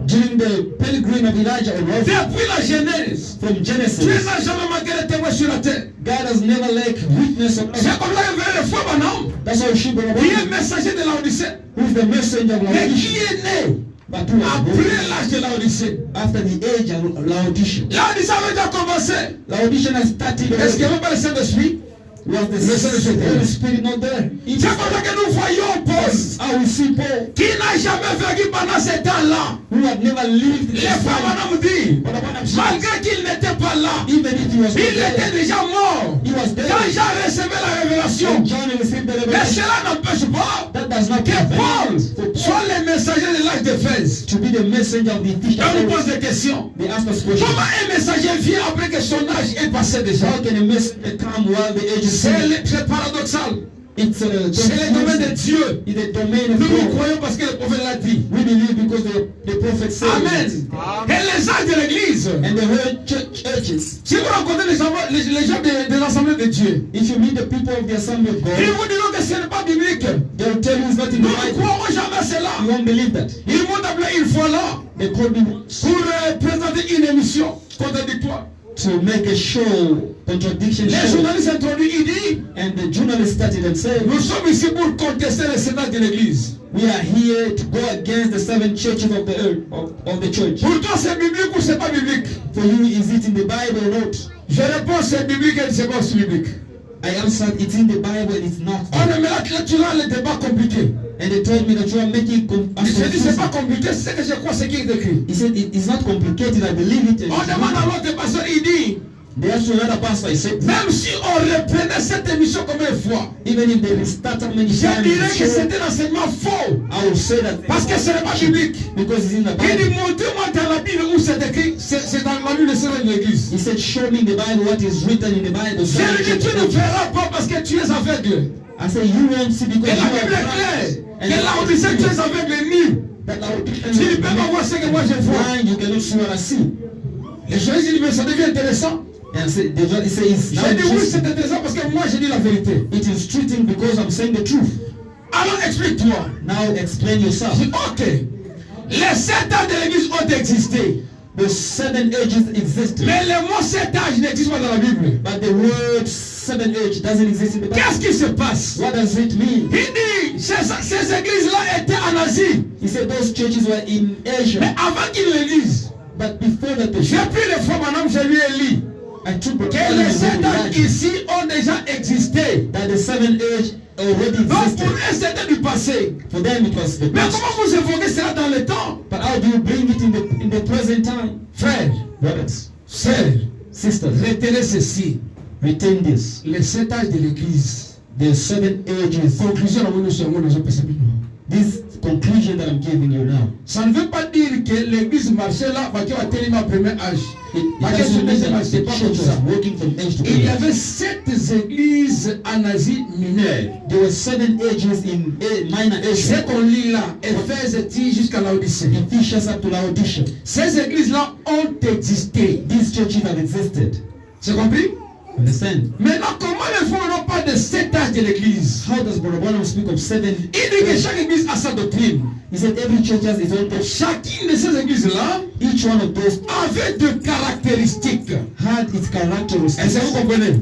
during the pilgrim of Elijah on earth, depuis la Genèse, from Dieu Genesis, n'a jamais manqué de témoins sur la terre. God has never lacked witness of C'est earth. comme ça que venait les femmes en homme. That's how she brought Qui est about. messager de l'Odyssée. Who's the messenger of Mais qui Laodicea? est né But who was après born l'âge de l'Odyssée. after the age of Laodicea? L'Odyssée avait déjà commencé. Laodicea has started. Est-ce qu'il n'y avait pas le Saint-Esprit? Was the Le Saint-Esprit. Holy Spirit not there? C'est comme ça que nous voyons Paul, I will see Paul, qui n'a jamais vécu pendant ces temps-là. who had never lived in Les this femmes time. en ont dit, But upon him, malgré qu'il n'était pas là, even if he was not il there, était déjà mort. he was Quand there. Jean recevait la révélation, When John received the mais revelation, cela n'empêche pas that does not que Paul prevent for soit le messager de l'âge d'Éphèse. to be the messenger of the Et on nous pose Ephesians. des questions. They ask us questions. Comment un messager vient après que son âge est passé déjà? How can a messenger come while the age is C'est paradoxal. It's C'est le domaine de Dieu. It's the domain of Nous nous God. croyons parce que le prophète l'a dit. We believe because the prophet said Amen. it. Et les âges de l'église. And the whole churches, Si vous rencontrez les gens de l'Assemblée de Dieu, if you meet the people of the assembly of ils God, vous diront que ce n'est pas biblique. they will tell you it's not in Nous the ne Bible. croirons jamais cela. You won't believe that. Ils m'ont appelé une fois là They called me pour présenter une émission contradictoire. to make a show, contradiction Les show. journalistes introduits, ils disent, And the journalist started and said, nous sommes ici pour contester le Sénat de l'église. we are here to go against the 7 churches of the earth, of the church. Pour toi, c'est biblique ou c'est pas biblique? For you, is it in the Bible or not? Je réponds c'est biblique et c'est pas aussi biblique. I answered, it's in the Bible and it's not. On est là que tu as le débat compliqué. And they told me that you are making Je dis c'est pas compliqué, c'est ce que je crois, c'est qui est écrit. He said, it's not complicated, I believe it. On demande à l'autre pasteur, il dit, They asked another pastor, he said, même si on reprenait cette émission combien de fois, even if they restart how many je times, dirais que c'était un enseignement faux. I will say that Parce que ce n'est pas biblique. because it's in the Il dit, Bible. montrez-moi dans la Bible où c'est écrit, c'est dans la Bible, c'est dans l'église. He said, show me in the Bible what is written in the Bible. Je lui dis, tu ne verras pas parce que tu es aveugle. I said, you won't see because Et la you Bible are est claire. blind. Et là, on dit que tu es aveugle ni. That Laodicean Tu ne peux pas voir ce que moi je vois. blind, you cannot see what I see. Les gens disent, mais ça devient intéressant. And I said, he says, now J'ai dit, oui, c'est interesting. intéressant parce que moi, je dis la vérité. It is treating because I'm saying the truth. Alors, explique-toi. Now explain yourself. Je dis, ok. Les 7 âges de l'église ont existé. The 7 ages exist, Mais le mot 7 âges n'existe pas dans la Bible. but the word 7 age doesn't exist in the Qu'est-ce Bible. qui se passe? What does it mean? Il dit, ces églises-là étaient en Asie. He said those churches were in Mais Asia, avant qu'ils le lisent, but before that they j'ai pris les fois, madame, je lui ai lu. I took the Que les 7 âges ici ont déjà existé. that the 7 age already Donc pour existed. eux, c'était du passé. For them it was the Mais past. comment vous évoquez cela dans le temps? But how do you bring it in the present time? Frères, Brothers, sœurs, sisters, retenez ceci. retain this. Les 7 âges de l'église. The 7 ages. Conclusion, nous sommes dans un passé. This conclusion that I'm giving you now. Ça ne veut pas dire que l'église marchait là, parce qu'elle a tenu ma première âge. It Parce que ce doesn't mean n'est that the pas comme church ça. was working from age to Il y age. avait 7 églises en Asie mineure. There were 7 ages in minor Et ce Asia. qu'on lit là, Éphèse dit jusqu'à l'Odyssée. Ephesians up to Laodicea. Ces églises-là ont existé. These churches have existed. C'est compris? Understand? Maintenant, comment les fois on parle de 7 âges de l'église? How does Brother Branham speak of 7? Il dit que chaque église a sa doctrine. He said every church has its own doctrine. Chacune de ces églises-là Each one of those avait des caractéristiques. had its Est-ce que characteristics. vous comprenez?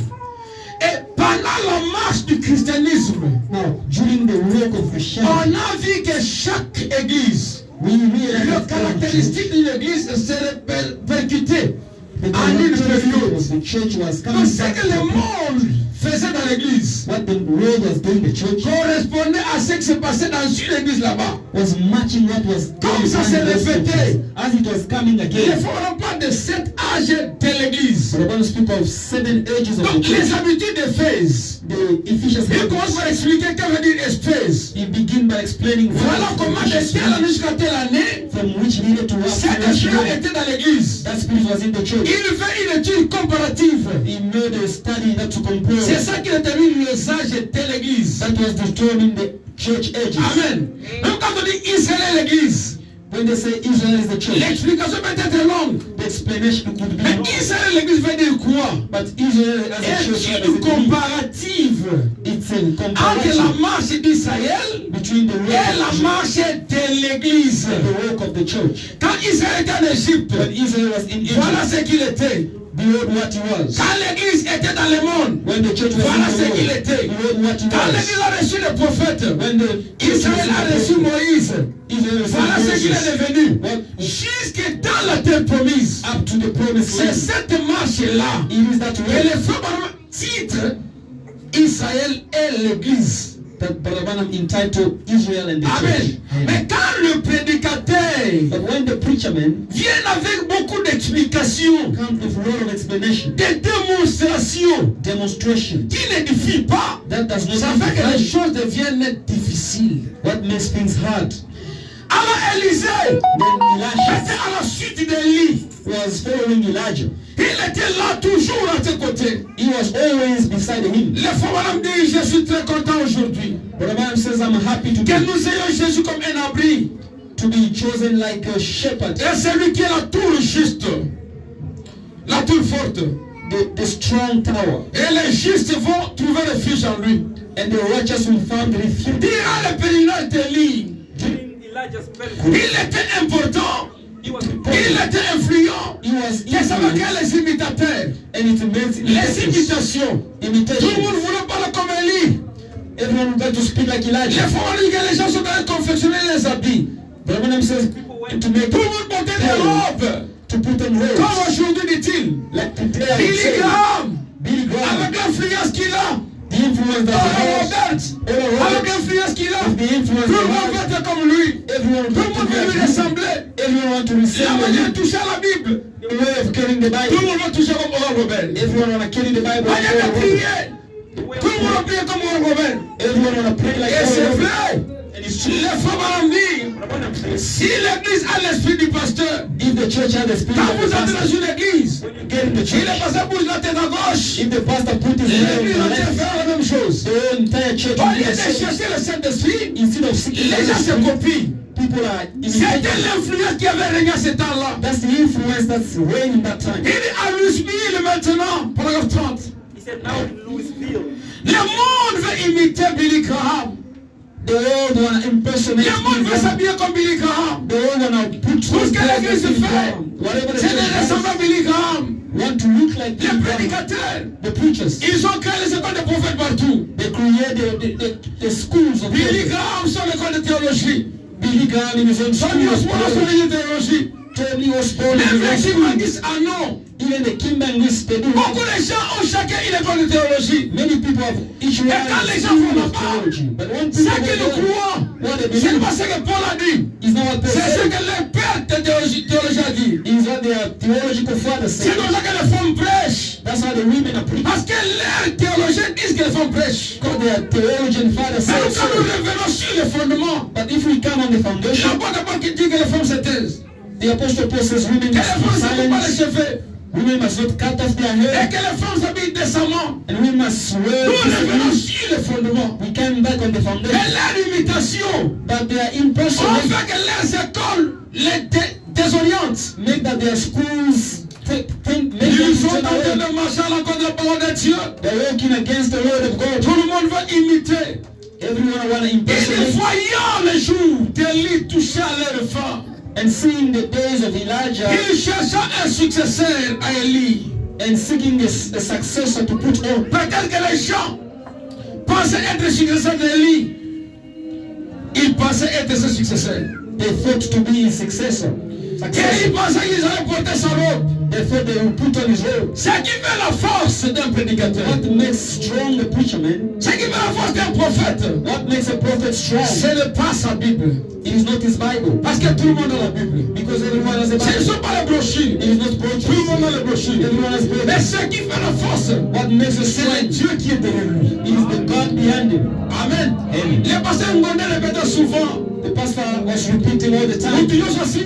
Et pendant la marche du christianisme, Now, during the work of on Christianity, a vu que chaque église, we realized les that every church, caractéristiques d'une église seraient percutées the en une characteristics période. of the church was Donc coming ce back que le to monde faisait dans l'église what the world was doing. The church correspondait à ce qui se passait dans une église là-bas. was matching what was Comme going ça on s'est in those répété. churches. As it was coming Il again. faut on parle de 7 âges de l'église. We're going to speak of 7 ages of the Donc les church. habitudes d'Éphèse. The Ephesians. Il commence par expliquer qu'est-ce que veut dire Éphèse. He begin by explaining Voilà comment de telle année jusqu'à telle année, from which needed to cet have esprit était dans l'église. that spirit was in the church. Il fait une étude comparative. He made a study that to compare. C'est ça qui détermine les âges de l'église. That was determining the church ages. Amen. Même quand on dit Israël est l'église, When they say Israel is the church, l'explication peut être longue. the explanation could be Mais long. Israël est l'église veut dire quoi? But Israel as a church, what does Étude it mean? comparative It's a entre la comparison marche d'Israël between the et work la of the church marche de l'église. and the work of the church. Quand Israël était en Égypte, When Israel was in voilà Egypt, ce qu'il était. behold what he was. Quand l'église était dans le monde, When the church was voilà in ce the qu'il world, était. behold what he Quand was. l'église a reçu le prophète, When the church Israël a was reçu in the world, Moïse. Israel was Voilà ce qu'il in est devenu. What? Jusque dans la terre promise. Up to the promised C'est land. cette marche-là It is that que way les frères Branham titre Israël et l'église. that Brother Branham entitled Israel and the Amen. church. Mais quand le prédicateur But when the preacher man vient avec beaucoup d'explications, comes with a lot of explanation, de démonstrations demonstration, qui n'édifient pas, that does not ça fait que les edify. choses deviennent difficiles. What makes things hard? Alors Élisée Then Elisha était à la suite d'Élie. was following Elijah. Il était là toujours à tes côtés. He was always beside him. Les frères Branham disent, je suis très content aujourd'hui Brother Branham says, I'm happy que nous ayons Jésus comme un abri. to be chosen like a shepherd, Et celui qui est la tour juste, la tour forte. the strong tower. Et les justes vont trouver refuge en lui. And the righteous will find refuge. Dira le pèlerinage d'Élie. Il était important. He was Il important. était influent. He was Qu'est-ce que influenced, les imitateurs? and it makes Les imitations. Tout le monde imitation. voulait parler comme Élie. Everyone would like to speak like Les Elijah. fois où les gens sont en train de confectionner les habits. Brother Branham says people went to make Tout le monde portait des robes. to to put on robes. Comme aujourd'hui, dit-il, Like today, I would Billy say, Graham, Billy Graham, avec l'influence qu'il a, the influence that he has, Robert, Oral avec Roberts, l'influence qu'il a, with the influence tout le he monde has, veut être comme lui. everyone Tout le monde veut lui wants to ressembler. everyone wants to La resemble manière him. de toucher à la Bible. The way of carrying the Tout le Bible. monde veut toucher comme Oral Robert. Everyone want to carry the Bible. La manière de Oral Roberts. prier. Tout le monde veut prier comme Oral Robert. Everyone want to pray like Et c'est Oral Roberts. vrai. And it's true. Les femmes vont dire, si l'église a l'esprit du pasteur, If the church has the spirit quand of vous the entrez pastor, dans une église, when you get in the si le church, pasteur bouge la tête à gauche, if the pastor put his hand l'église on the entière left, fait la même chose. the entire church Au will lieu be de the same. chercher le Saint-Esprit, Instead of seeking les gens the se Spirit, copient. people are C'était imitating. l'influence qui avait régné à ce temps-là. That's the influence that's reigning that time. Il est à Louisville maintenant, paragraphe 30. He said, now in Louisville, Le monde veut imiter Billy Graham. the world want to impersonate Le monde Billy veut Graham. s'habiller comme Billy Graham. The world want to put Tout ce que l'église Billy fait, Graham. Whatever the c'est church de ressembler à does, Billy Graham. want to look like Les Billy Graham. prédicateurs, The preachers, ils ont créé les écoles de prophètes partout. they create the schools of Billy prophets. Graham, son école de théologie. Billy Graham in his own school Tony of Osborne, son theology. école de théologie. Tony Osborne in Les his own vrais school. Kimangis en ont. Even the Kimbanguists, they do Beaucoup have. de gens ont chacun une école de théologie. Many people have each one Et quand a les gens school vont of là-bas, theology. But when ce people que go nous there, croyons, what they c'est believe pas ce que Paul a dit. is not what they C'est ce say. que les pères de théologie a dit. Is what their theological fathers say. C'est comme ça que les femmes prêchent. That's how the women are preaching. Parce que les théologiens disent que les femmes prêchent. Because their theologian fathers Mais say quand nous so. revenons sur les fondements, But if we come on the foundation, l'apôtre Paul qui dit que les femmes se taisent. the apostle Paul says women Que les must femmes be ne se coupent pas les silent, cheveux. women must not cut off their Et hair, que les femmes s'habillent décemment. and we must wear Nous revenons decently. sur les fondements. We came back on the Et foundation. leur imitation, But their on impersonation fait que leurs écoles les désorientent. make that their schools make them Ils sont turn en train away. de marcher à l'encontre de la parole de Dieu. They're walking against the word of God. Tout le monde veut imiter. Everyone want to Et les impersonate. voyant les jours d'Élie toucher à leur fin, And seeing the days of Elijah ils cherchaient un successeur à Élie. and seeking a successor to put on. Peut-être que les gens pensaient être successeur d'Élie. Ils pensaient être ce successeur. They thought to be his successor. Et ils pensaient qu'ils allaient porter sa robe. They thought they would put on his robe. Ce qui fait la force d'un prédicateur, What makes strong a preacher, man? ce qui fait la force d'un prophète, What makes a prophet strong? c'est ne pas sa Bible. It is not his Bible. Parce que tout le monde a la Bible. Because everyone has a Ce ne Bible. sont pas les brochures. It is not Tout le monde a brochures. les brochures. Everyone has Mais brochures. ce qui fait la force, What makes us c'est le strong? Dieu qui est derrière lui. It is the God behind him. Amen. Amen. Les pasteurs Ngonde répètent souvent. The pastor was repeating all the time. Nous disons aussi,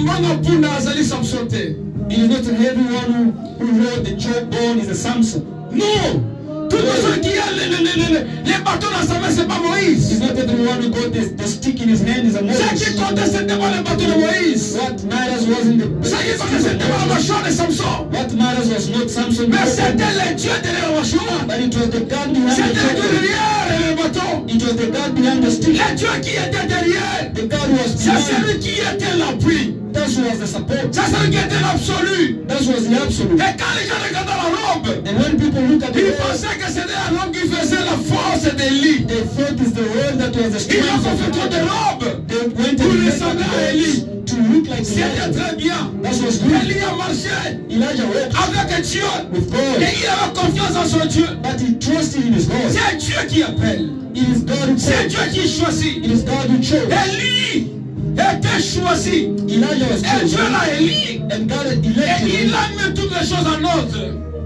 Mwana Punda Azali Samson te. It is not everyone who wrote the jawbone is a Samson. Non. Toute personne qui a les bâtons dans sa main, c'est pas It's Moïse. not everyone who got the stick in his hand is a Ce Moses. qui comptait, c'était pas les bâtons de Moïse. What matters wasn't the Ce qui comptait, c'était pas la mâchoire de Samson. What matters was not Samson. Mais c'était le Dieu derrière la mâchoire. But it was the God behind C'était the le Dieu jawbone. derrière le bâton. It was the God behind the stick. Le Dieu qui était derrière. The God who was C'est behind. celui qui était l'appui. That was the support. C'est celui qui était l'absolu. That was the absolute. Et quand les gens regardaient la robe, And when people look at the ils robe, pensaient que c'était la robe qui faisait la force d'Élie. they thought it's the robe that was the Ils ont strength fait of trop de the robes. They went Pour and ressembler à Élie. to look like C'était Elijah. très bien. That was good. Élie a marché Elijah walked avec Dieu. with God. Et il avait confiance en son Dieu. But he trusted in his God. C'est Dieu qui appelle. It is God who C'est called. Dieu qui choisit. It is God who chose. Élie était choisi. Elijah was Et Dieu chosen. l'a élu. And God had Et elected il him. a mis toutes les choses en ordre.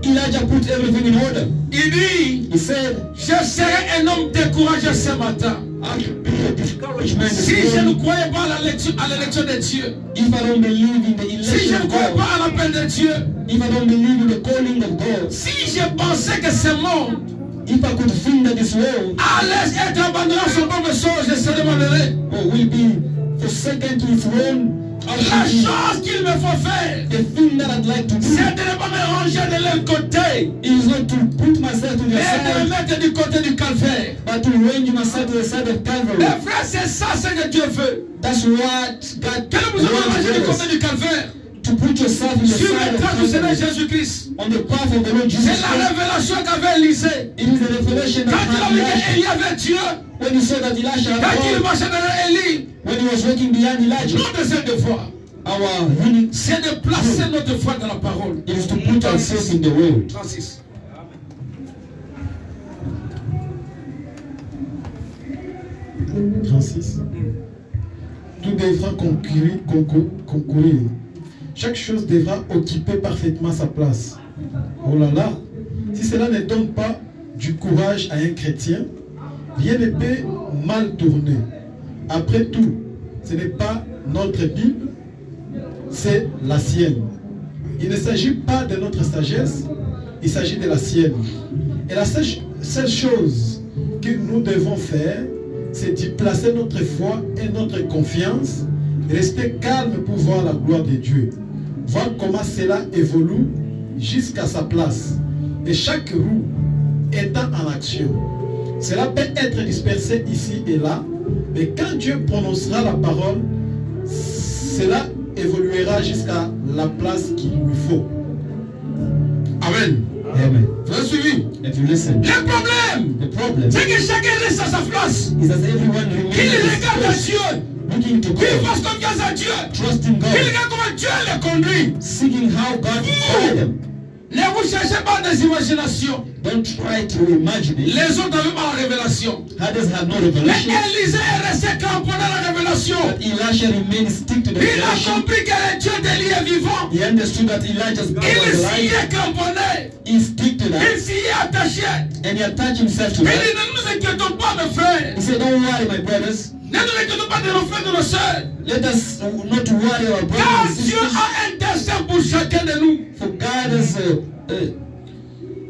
Elijah put everything in order. Il dit, He said, je serai un homme découragé ce matin. I will be a discouraged man this Si je ne morning croyais pas à l'élection de Dieu, if I don't believe in the si je election ne of croyais God, pas à l'appel de Dieu, if I don't believe in the calling of God, si je pensais que ce monde if I could think that this world allait être abandonné à son propre sort, je serais malheureux. will be forsaken to its own, La chose qu'il me faut faire, the thing that I'd like to do c'est de ne pas me ranger de l'autre côté, is not to put myself to the mais de me side, mettre du côté du calvaire. but to range myself to the side of Calvary. Mes frères, c'est ça ce que Dieu veut. That's what God Que vous avez rangé du wants côté du calvaire, to put yourself in the sur side le of trace du Seigneur Calvary, Jésus-Christ. on the path of the Lord Jesus C'est la Christ. révélation qu'avait Élisée. It is the revelation Quand that il a had vu Elijah. qu'il y avait Dieu, When he saw that Elisha had quand il God, marchait derrière Élie, when he was walking behind Elijah, non de cette fois, our unique c'est de placer notre foi dans la parole. is to put ourselves in the word. 36. Tout devra concourir. Chaque chose devra occuper parfaitement sa place. Oh là là, si cela ne donne pas du courage à un chrétien, rien ne peut mal tourner. Après tout, ce n'est pas notre Bible, c'est la sienne. Il ne s'agit pas de notre sagesse, il s'agit de la sienne. Et la seule chose que nous devons faire, c'est d'y placer notre foi et notre confiance, rester calme pour voir la gloire de Dieu, voir comment cela évolue jusqu'à sa place. Et chaque roue étant en action. Cela peut être dispersé ici et là, mais quand Dieu prononcera la parole, cela évoluera jusqu'à la place qu'il lui faut. Amen. Amen. Vous avez suivi? If you listen, Le problème, the problem c'est que chacun reste à sa place. is that everyone Qu'il remains regarde à Dieu. looking to Qu'il God, fasse confiance à Dieu. trusting Qu'il God, regarde comment Dieu les conduit. seeking how God guide them. Ne vous cherchez pas des imaginations. Don't try to imagine it. Les autres n'avaient pas la révélation. Others have no Mais revelation. Élisée est resté cramponné à la révélation. But Elisha remained stick to the Il a revelation. compris que le Dieu d'Élie est vivant. He understood that Elijah's God Il was s'y alive. est cramponné. He stick to Il that s'y est attaché. and he attached himself to Il that. dit, ne nous inquiétons pas, mes frères. He said, don't worry, my brothers. Ne nous inquiétons pas de nos frères et de nos sœurs. Let us not worry our Car brothers and Dieu sisters. a un destin pour chacun de nous. For God has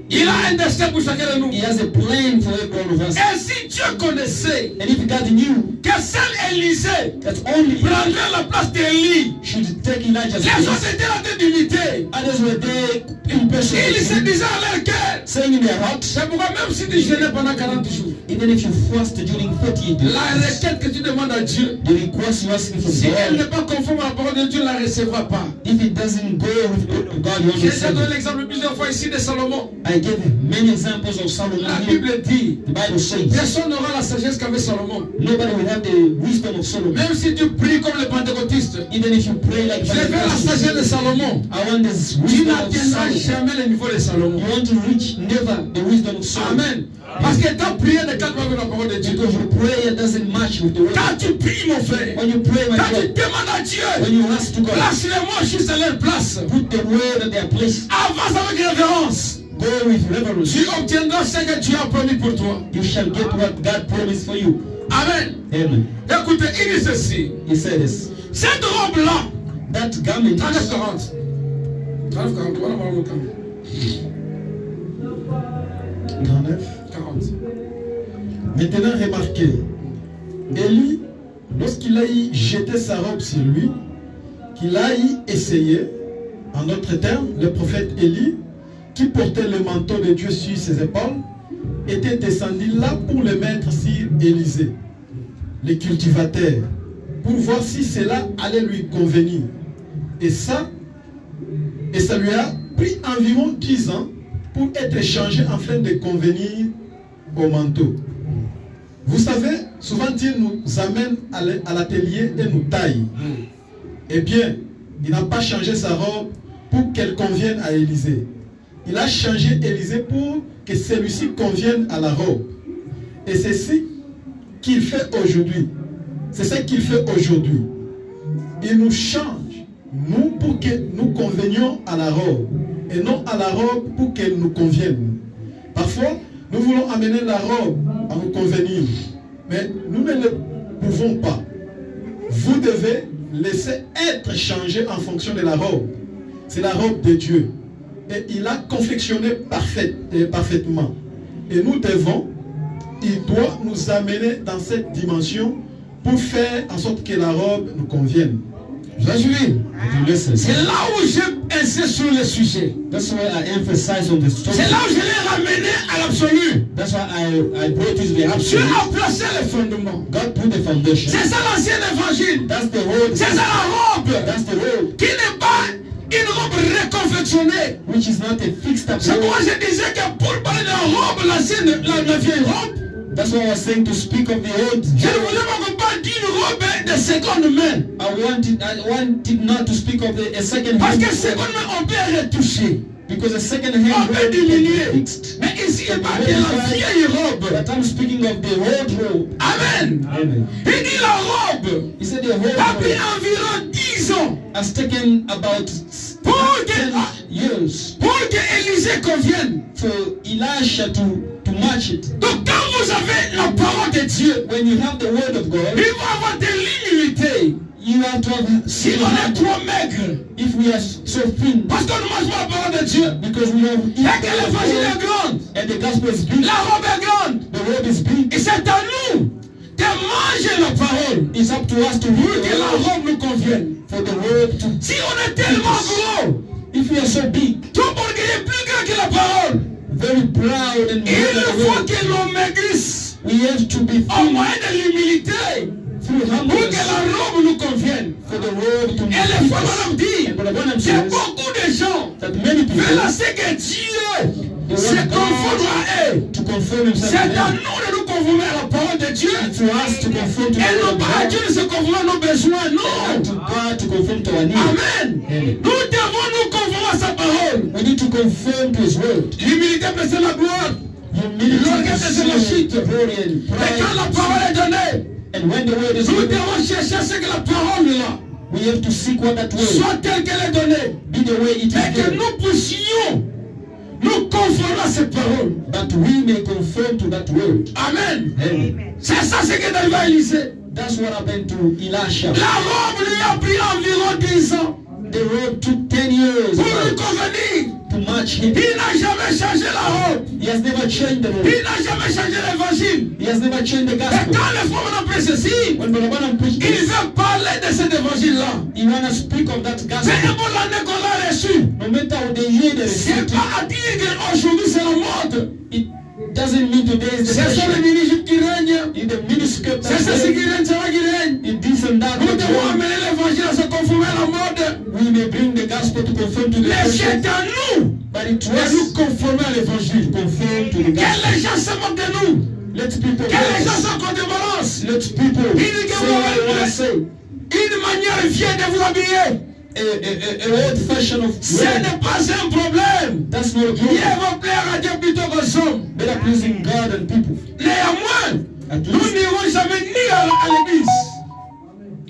Il a un destin pour chacun de nous. He has a plan for every one of us. Et si Dieu connaissait And if God knew que seul Élisée that only prendrait la place d'Élie, should take Elijah's les autres place, étaient en train d'imiter. others were there in person, Ils se disaient à leur cœur. saying in their heart, C'est pourquoi même si tu jeûnais pendant 40 jours, even if you fast during 48 days, la requête que tu demandes à Dieu, the request you ask from si elle n'est God, pas conforme à la parole de Dieu, ne la recevra pas. if it doesn't go with the word of God, you won't J'ai déjà receive donné it. l'exemple plusieurs fois ici de Salomon. I gave many examples of Solomon La here. Bible dit, The Bible says, personne n'aura la sagesse qu'avait Salomon. nobody will have the wisdom of Solomon. Même si tu pries comme les pentecôtistes, Even if you pray like je veux la sagesse de Salomon. I want this Tu wisdom of n'atteindras Solomon. jamais le niveau de Salomon. You want to reach never the wisdom of Solomon. Amen. Parce que ta prière ne cadre pas avec la parole de Dieu. Because your prayer doesn't match with the word. Quand tu pries, mon frère, When you pray, my quand tu God, demandes à Dieu, when you ask to God, place-les-moi juste à leur place. put the word at their place. Avance avec révérence. Go with reverence. Tu obtiendras ce que Dieu a promis pour toi. You shall get what God promised for you. Amen. Amen. Écoutez, il dit ceci. He said this. Cette robe-là, That garment, 39-40. 39-40, voilà, voilà, 39. 40. Maintenant, remarquez, Élie, lorsqu'il a jeté sa robe sur lui, qu'il a essayé, en d'autres termes, le prophète Élie, qui portait le manteau de Dieu sur ses épaules, était descendu là pour le mettre sur Élisée, le cultivateur, pour voir si cela allait lui convenir. Et ça lui a pris environ 10 ans pour être changé afin de convenir au manteau. Vous savez, souvent Dieu nous amène à l'atelier et nous taille. Eh bien, il n'a pas changé sa robe pour qu'elle convienne à Élisée. Il a changé Élisée pour que celui-ci convienne à la robe. Et c'est ce qu'il fait aujourd'hui. C'est ce qu'il fait aujourd'hui. Il nous change, nous, pour que nous convenions à la robe. Et non à la robe pour qu'elle nous convienne. Parfois, nous voulons amener la robe à nous convenir. Mais nous ne le pouvons pas. Vous devez laisser être changé en fonction de la robe. C'est la robe de Dieu. Et il a confectionné parfaitement. Et nous devons, il doit nous amener dans cette dimension pour faire en sorte que la robe nous convienne. Vous avez suivi? C'est là où j'insiste sur le sujet. That's why I emphasize on this topic. C'est là où je l'ai ramené à l'absolu. That's why I brought it to the Dieu absolute. a placé les fondements. God put the foundation. C'est ça l'ancien évangile. That's the road. C'est ça la robe. That's the road. Qui n'est pas une robe reconfectionnée. Which is not a fixed up C'est road. pourquoi je disais que pour parler de la robe, l'ancienne, la vieille robe, That's why I was saying to speak of the old. je ne voulais pas qu'on parle pas d'une robe de seconde main. I wanted not to speak of a second Parce hand. que seconde main, on peut retoucher. Because a second On hand peut robe can be diminuer. fixed. Mais ici, il parle de la vieille robe. But I'm speaking of the old robe. Amen. Amen. Il dit la robe He said the old a pris robe environ 10 ans has taken about pour 10 que, years Élisée convienne. for Elisha to match it. Donc quand vous avez la parole de Dieu, When you have the word of God, il va avoir de l'humilité. you have to have Si on est trop maigre, if we are so thin, parce qu'on ne mange pas la parole de Dieu, because we don't eat et que l'évangile est the grande, and the gospel is big, la robe est grande, the robe is big. et c'est à nous de manger la parole It's up to us to pour read que the la word, robe nous convienne. for the word to. Si on est tellement gros, If we are so big, tout orgueil est plus grand que la parole. very proud and Il more than the faut word, que l'on maigrisse we have to be au thin moyen de l'humilité through pour que humbleness la robe nous convienne. for the word to Et fit les fois, us. on dit, And Brother Branham il y a says beaucoup de gens that many people veulent ce que Dieu they se want conforme à eux. God to conform himself C'est to à them. nous de nous conformer à la parole de Dieu. It's to us to conform to the Et word non of pas à God, Dieu de se conformer à nos besoins. and Non. to God to conform to our needs. Amen. Amen. Nous devons nous conformer à sa parole. We need to conform to his word. L'humilité précède la gloire. Humility L'orgueil précède la is chute. glory and Et quand la pride. parole est donnée, And when the word is nous given, devons chercher ce que la parole est là. we have to seek what that word Soit telle qu'elle est donnée. be the way it Et is que given, nous puissions nous conformer à cette parole. that we may conform to that word. Amen. Amen. C'est ça ce qui est arrivé à Élisée. That's what happened to Elisha. La robe lui a pris environ 10 ans The robe took 10 years pour lui about convenir. to match him. Il n'a jamais changé la robe. He has never changed the robe. Il n'a jamais changé l'évangile. He has never changed the Et gospel. quand les frères ont appris ceci, When Brother Branham preached il this, veut parler de cet évangile-là. he want to speak of that C'est gospel. un bon l'année qu'on l'a reçu. No matter how the year they C'est received it, pas à dire qu'aujourd'hui c'est la mode. it doesn't mean today is the C'est ça le fashion. ministre qui règne. In the minuscule, C'est ça ce qui règne, c'est là qui règne. in this and that, Nous devons amener l'évangile à se conformer à la mode. we may bring the gospel to conform to the Mais c'est fashion, à nous but it de nous was conformer à to l'évangile. conform to the Que gospel. les gens se moquent de nous. Let people Que les gens bless. s'en contrebalance. Let people Il dit que say vous what they want avez to say. une manière vieille de vous habiller. A old fashion of Ce wear. n'est pas un problème. That's not a Dieu problem. va plaire à Dieu plutôt qu'aux hommes. Better pleasing God and people. Néanmoins, At nous least n'irons jamais ni à l'église.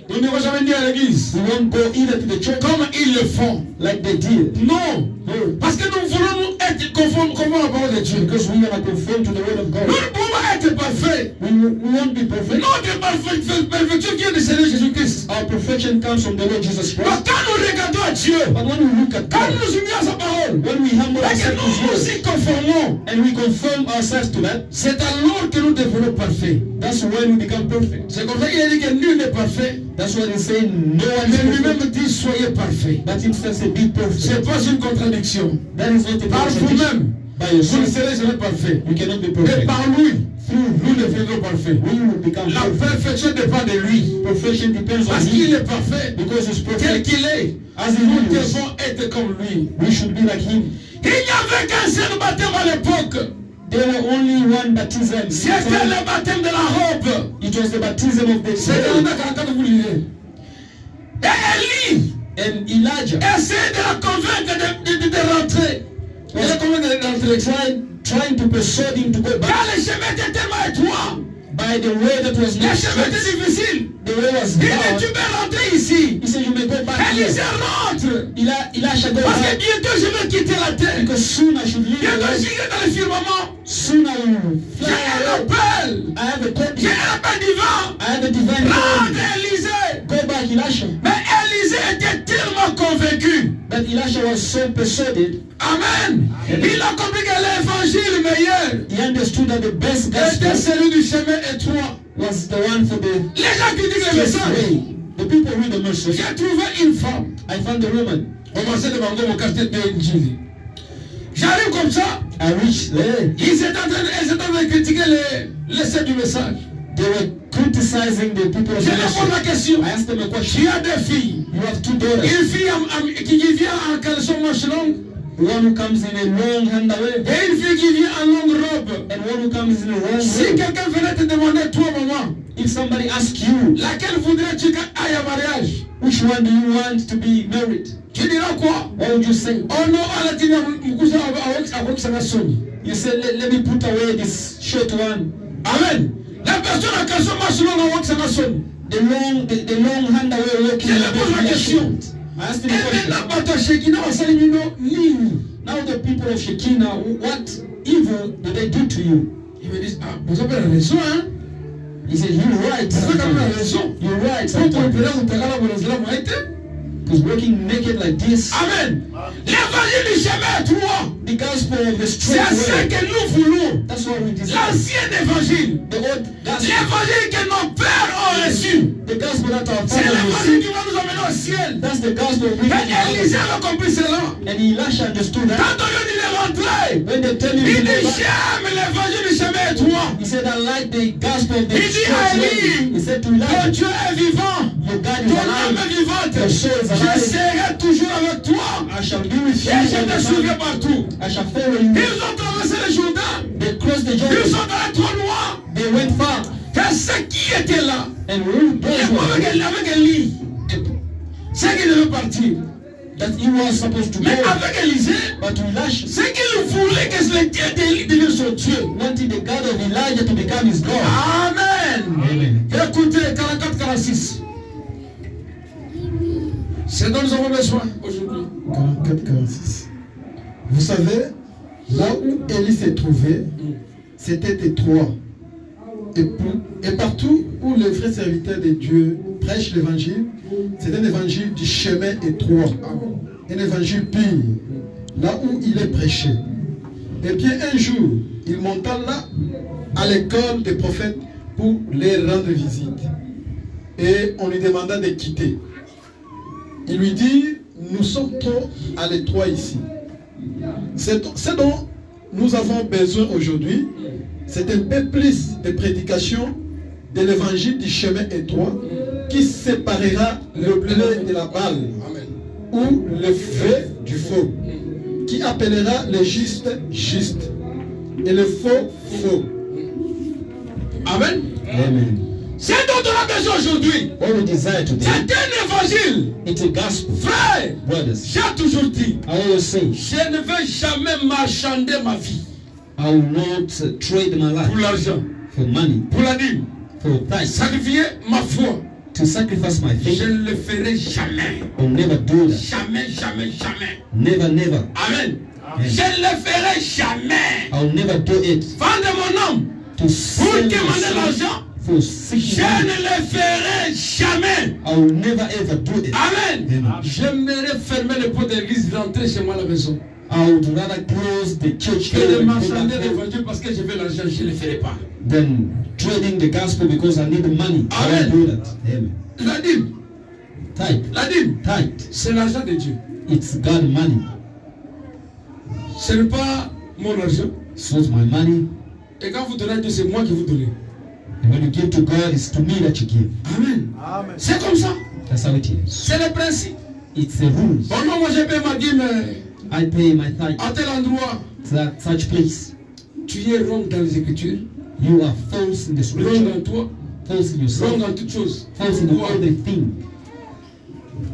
Nous n'irons jamais ni à l'église. we won't go either to the church Comme ils le font. like they did. Non. No, Parce que nous voulons nous être conformes à la parole de Dieu. because we are conform to the word of Nous God. ne pouvons pas être parfaits. We won't be perfect. Notre perfection vient du Seigneur Jésus-Christ. Our perfection comes from the Lord Jesus Mais Christ. quand nous regardons à Dieu, But when we look at quand nous God, nous unissons à sa parole, when we humble et que ourselves to His nous word, nous y conformons, and we conform ourselves to that, c'est alors que nous devenons parfaits. that's when we become perfect. C'est comme ça qu'il a dit que nul n'est parfait. That's what He's saying. No one Mais is perfect. lui-même dit soyez parfaits. But Himself said, be Ce n'est perfect. pas une contradiction. That is not a Par contradiction. vous-même, By vous ne yourself, serez jamais parfaits. you cannot be Et perfect. par lui, nous deviendrons parfaits. We will become La perfect. perfection dépend de lui. Perfection depends Parce on qu'il Him. est parfait. Because He's Tel perfect, qu'il est, as He nous is, devons être comme lui. we should be like Him. Il n'y avait qu'un seul baptême à l'époque. There were only one baptism. C'était le baptême de la robe. It was the baptism of the C'est dans le Spirit. 44 vous lisez. Et Élie And Elijah essaie de la convaincre de rentrer. De la convaincre de rentrer. trying to persuade him to go back Car le chemin était tellement étroit. by the way that was Le not chemin était straight. difficile. The way was Il dit hard. tu peux rentrer ici. He said, you may go back Élisée here. rentre. Elisha, go Parce que back. bientôt je vais quitter la terre. Because soon I should leave the Bientôt life. j'irai dans le firmament. Soon I will J'ai fly un away. appel. I have a J'ai calling. un appel divin. I have a divine Rentre calling. Élisée. Go back, Elisha. Mais Élisée était tellement convaincu. But Elisha was so persuaded. Amen. Il a compris que l'évangile meilleur He understood that the best était gospel celui du chemin étroit. was the one for the Les gens critiquent le straight message. way. The people read the message. J'ai trouvé une femme. I found the woman. On m'a devant moi au quartier de Njili. J'arrive comme ça. I reached there. Ils étaient en train de critiquer les sets du message. They were criticizing the people of Je the leur pose la message. question. I asked them a question. Tu as deux filles. You have two daughters. Une fille qui vient en caleçon manche longue one who comes in a long underwear, et une fille qui vient en longue robe. and one who comes in a long Si robe. quelqu'un venait te demander, toi, maman, If somebody asks you, laquelle voudrais-tu qu'elle aille à mariage? which one do you want to be married? Tu diras quoi? What would you say? Oh non, elle a dit, avec sa nation. You say, let me put away this short one. Amen. La personne a qu'à se marcher longue avec sa nation. The long underwear walking. Je lui pose la question. I asked Et him a question. maintenant, bateau Shekinah, on s'est mis ligne. Now the people of Shekinah, what evil do they do to you? Ils me disent, ah, vous avez raison, hein? He said, you're right. Vous avez quand même sometimes. raison. You're right. Pour sometimes. opérer, vous payez la bonne moi été. Because walking naked like this, Amen. L'évangile du chemin étroit, the gospel of the c'est straight ce way. que nous voulons. That's what we desire. L'ancien évangile. The old gospel. L'évangile que nos pères ont reçu. The gospel that our C'est fathers l'évangile received. qui va nous amener au ciel. That's the gospel we Mais Élisée avait compris cela. And Elisha understood that. Quand on lui dit de rentrer, When they tell him il to dit go back, j'aime l'évangile du chemin étroit. he said, I like the gospel of the Il dit straight à way. Élie, He said to ton Elijah, Dieu est vivant. your God is Ton âme alive. est vivante. Your soul is Je alive. serai toujours avec toi. I shall be with you. Et je all te the suivrai time. partout. I shall follow you. Ils ont traversé le Jourdain. They crossed the Ils Jordan. sont allés trop loin. They went far. Et ceux qui étaient là, And who et those were avec Élie, c'est qu'ils devaient partir. that he was supposed to go. Mais avec Élisée, But Elisha c'est qu'il voulait que le Dieu d'Élie devienne son Dieu. wanted the God of Elijah to become his God. Amen. Amen. Écoutez, 44-46. C'est dont nous avons besoin aujourd'hui. 44-46. Vous savez, là où Élie s'est trouvé, c'était étroit. Et partout où les vrais serviteurs de Dieu prêchent l'évangile, c'est un évangile du chemin étroit. Un évangile pire, là où il est prêché. Et bien un jour, il monta là à l'école des prophètes pour les rendre visite. Et on lui demanda de quitter. Il lui dit, nous sommes trop à l'étroit ici. Ce dont nous avons besoin aujourd'hui, c'est un peu plus de prédication de l'évangile du chemin étroit qui séparera le blé de la balle Amen. ou le vrai du faux, qui appellera le juste juste et le faux faux. Amen. Amen. C'est dont on a besoin aujourd'hui. What we desire today, C'est un évangile. it's a gospel. Frère, Brothers, j'ai toujours dit, I always say, je ne vais jamais marchander ma vie I will not trade my pour life l'argent, for money, pour la dîme, for tithes, sacrifier ma foi. to sacrifice my Je faith. ne le ferai jamais. I will never do that. Jamais, jamais, jamais. Never, never. Amen. Amen. Je ne le ferai jamais. I will never do it Vendre mon âme to pour sell demander myself l'argent. for Je seeking ne money. le ferai jamais. I will never ever do it. Amen. Amen. J'aimerais fermer les portes de l'église, rentrer chez moi à la maison. I would rather close the church Que door de and go marchander back home l'évangile parce que je veux l'argent, je ne le ferai pas. than trading the gospel because I need the money. I Amen. won't do that. Amen. La dîme, Tithe. c'est l'argent de Dieu. It's God money. Ce n'est pas mon argent. It's not my money. Et quand vous donnez à Dieu, c'est moi qui vous donnez. And when you give to God, it's to me that you give. Amen. C'est comme ça. That's how it is. C'est le principe. It's the rules. Bon, non, moi j'ai payé ma dîme I pay my tithe à tel endroit. to that such place. Tu es rond dans les Écritures, You are false in the rond scripture, dans toi, false in rond yourself, dans toutes choses. false in Pourquoi? everything.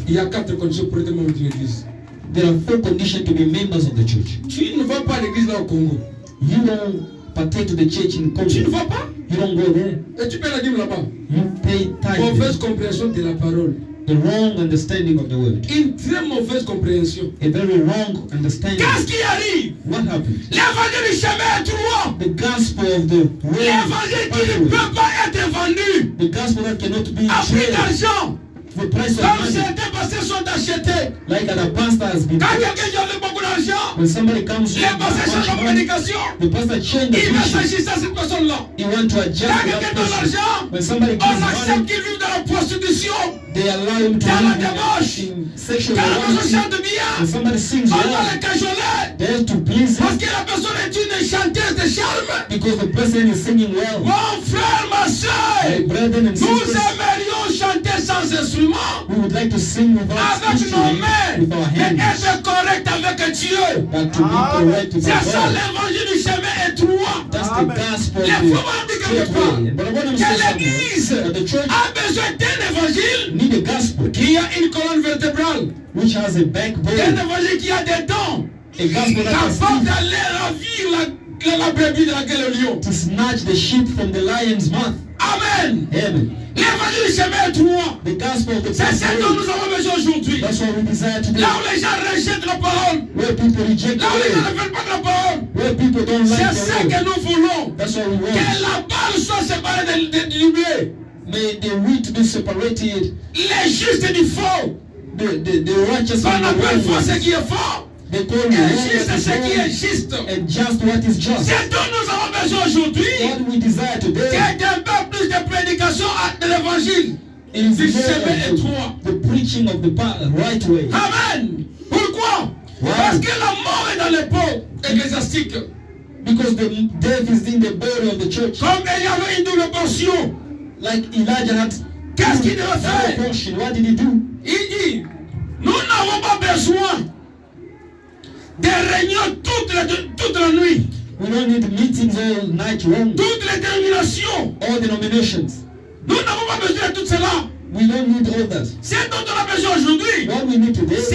Il y a 4 conditions pour être membre d'une église. There are 4 conditions to be members of the church. Tu ne vas pas à l'église là au Congo. You don't partake to the church in Tu ne Congo. vas pas. You don't go there. Et tu payes la dîme là-bas. You pay tithe. Mauvaise compréhension de la parole. The wrong understanding of the word. Une très mauvaise compréhension. A very wrong understanding. Qu'est-ce qui arrive? What happened? L'évangile du chemin étroit. The gospel of the way. L'évangile qui ne peut pas être vendu The gospel that cannot be à prix traded. d'argent. The price of Comme money. certains pasteurs sont achetés. Like the pastor has been. Quand quelqu'un qui avait beaucoup d'argent, When somebody comes les pasteurs changent la with money, prédication. the pastor change the Il va preaching. s'agir à cette personne-là. He want to adjust Quand that quelqu'un donne person. l'argent, When somebody on gives accepte money, qu'il vive dans la prostitution. they allow him to Dans la live débauche. in sexual Quand la personne immorality. chante bien, When somebody sings on doit well, le cajoler. they have to please Parce him que la personne est une chanteuse de charme. because the person is singing well. Mon frère, ma My soeur, brethren and nous sisters, aimerions chanter sans instrument. we would would like to sing without avec nos instrument, mains, with our mais hands, être correct avec Dieu. but to be correct with C'est our ça God. l'évangile du chemin étroit. That's the gospel of Les the fois on dit quelque straight part way. But I want to que say l'église somewhere that the church a besoin d'un évangile need a gospel qui a une colonne vertébrale, which has a d'un backbone, évangile qui a des dents, a gospel that can capable speak d'aller ravir la brebis de laquelle le lion. to snatch the sheep from the lion's mouth. Amen. Amen. L'évangile du chemin étroit, The gospel of the c'est ce dont gospel. nous avons besoin aujourd'hui. That's what we desire today. Là où les gens rejettent la parole, Where people reject là où les the gens word, ne veulent pas de la parole, where people don't c'est like ce the que word. nous voulons. That's what we Que want. la balle soit séparée du blé, May the wheat be separated, les justes du faux. the righteous On and the appelle faux wrong. ce qui est faux, They call et wrong juste what is ce qui est wrong, juste. and just what is just. C'est dont nous avons besoin aujourd'hui. What we desire today C'est d'un peu plus de prédication de l'évangile. is Du more chemin of étroit. the preaching of the right way. Amen. Pourquoi? Wow. Parce que la mort est dans les peaux ecclésiastiques. Because the death is in the body of the church. Comme il y avait une double portion. Like Elijah had Qu'est-ce qu'il devait double faire? portion. What did he do? Il dit, nous n'avons pas besoin de réunions toute la nuit. We don't need meetings all night long. Toutes les dénominations. All denominations. Nous n'avons pas besoin de tout cela. We don't need all that. Ce dont on a besoin aujourd'hui, What we need today c'est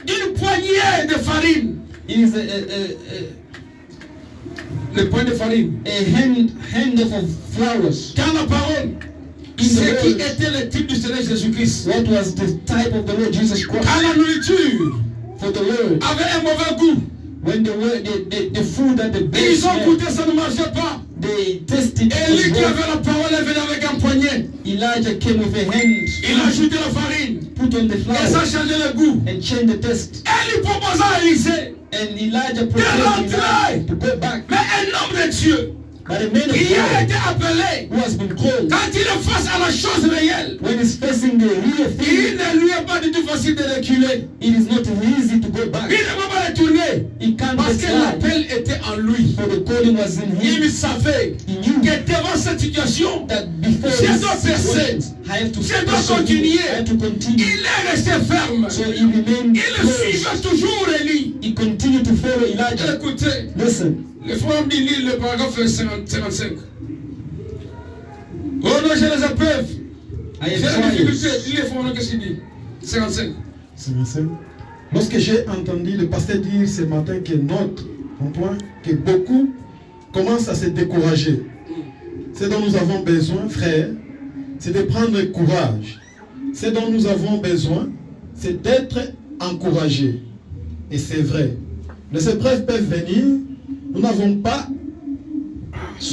d'une poignée de farine. is Le point de farine. a handful of flowers. Car la parole, ce qui était le type du Seigneur Jésus-Christ, What was the type of the Lord Jesus Christ? car la nourriture For the word, avait un mauvais goût. when the food that the Ils babes ont had, goûté, ça ne marchait pas. they tasted Et lui it qui was avait la parole, elle venait avec un poignet. wrong. Elijah came with a hand, Il a ajouté la farine. put on the Et ça a flour, changé le goût. and changed the taste. Elle lui proposa à Élisée. And Elijah proposed Elijah to go back. Mais un homme de Dieu But the man of qui a God été appelé, who has been called, quand il est face à la chose réelle, when he's facing the real il thing, ne lui est pas du tout facile de reculer. it is not easy to go Il back. ne peut pas retourner. He can't Parce que backslide. l'appel était en lui. For the calling was in Il him. savait He knew que devant cette situation, that before Je this dois percer. situation, I have to Je dois persevere. continuer. I have to continue. il est resté ferme. So he remained Il close. suivait toujours Élie. He continued to follow Elijah. Écoutez, Listen, le frère me dit, lis le paragraphe 55. Oh non, j'ai les épreuves. I J'ai have la difficulté. trials. Lis le frère, qu'est-ce qu'il dit? 55. C'est bien simple. Lorsque j'ai entendu le pasteur dire ce matin que que beaucoup commencent à se décourager. Ce dont nous avons besoin, frère, c'est de prendre courage. Ce dont nous avons besoin, c'est d'être encouragés. Et c'est vrai. Les épreuves peuvent venir. Nous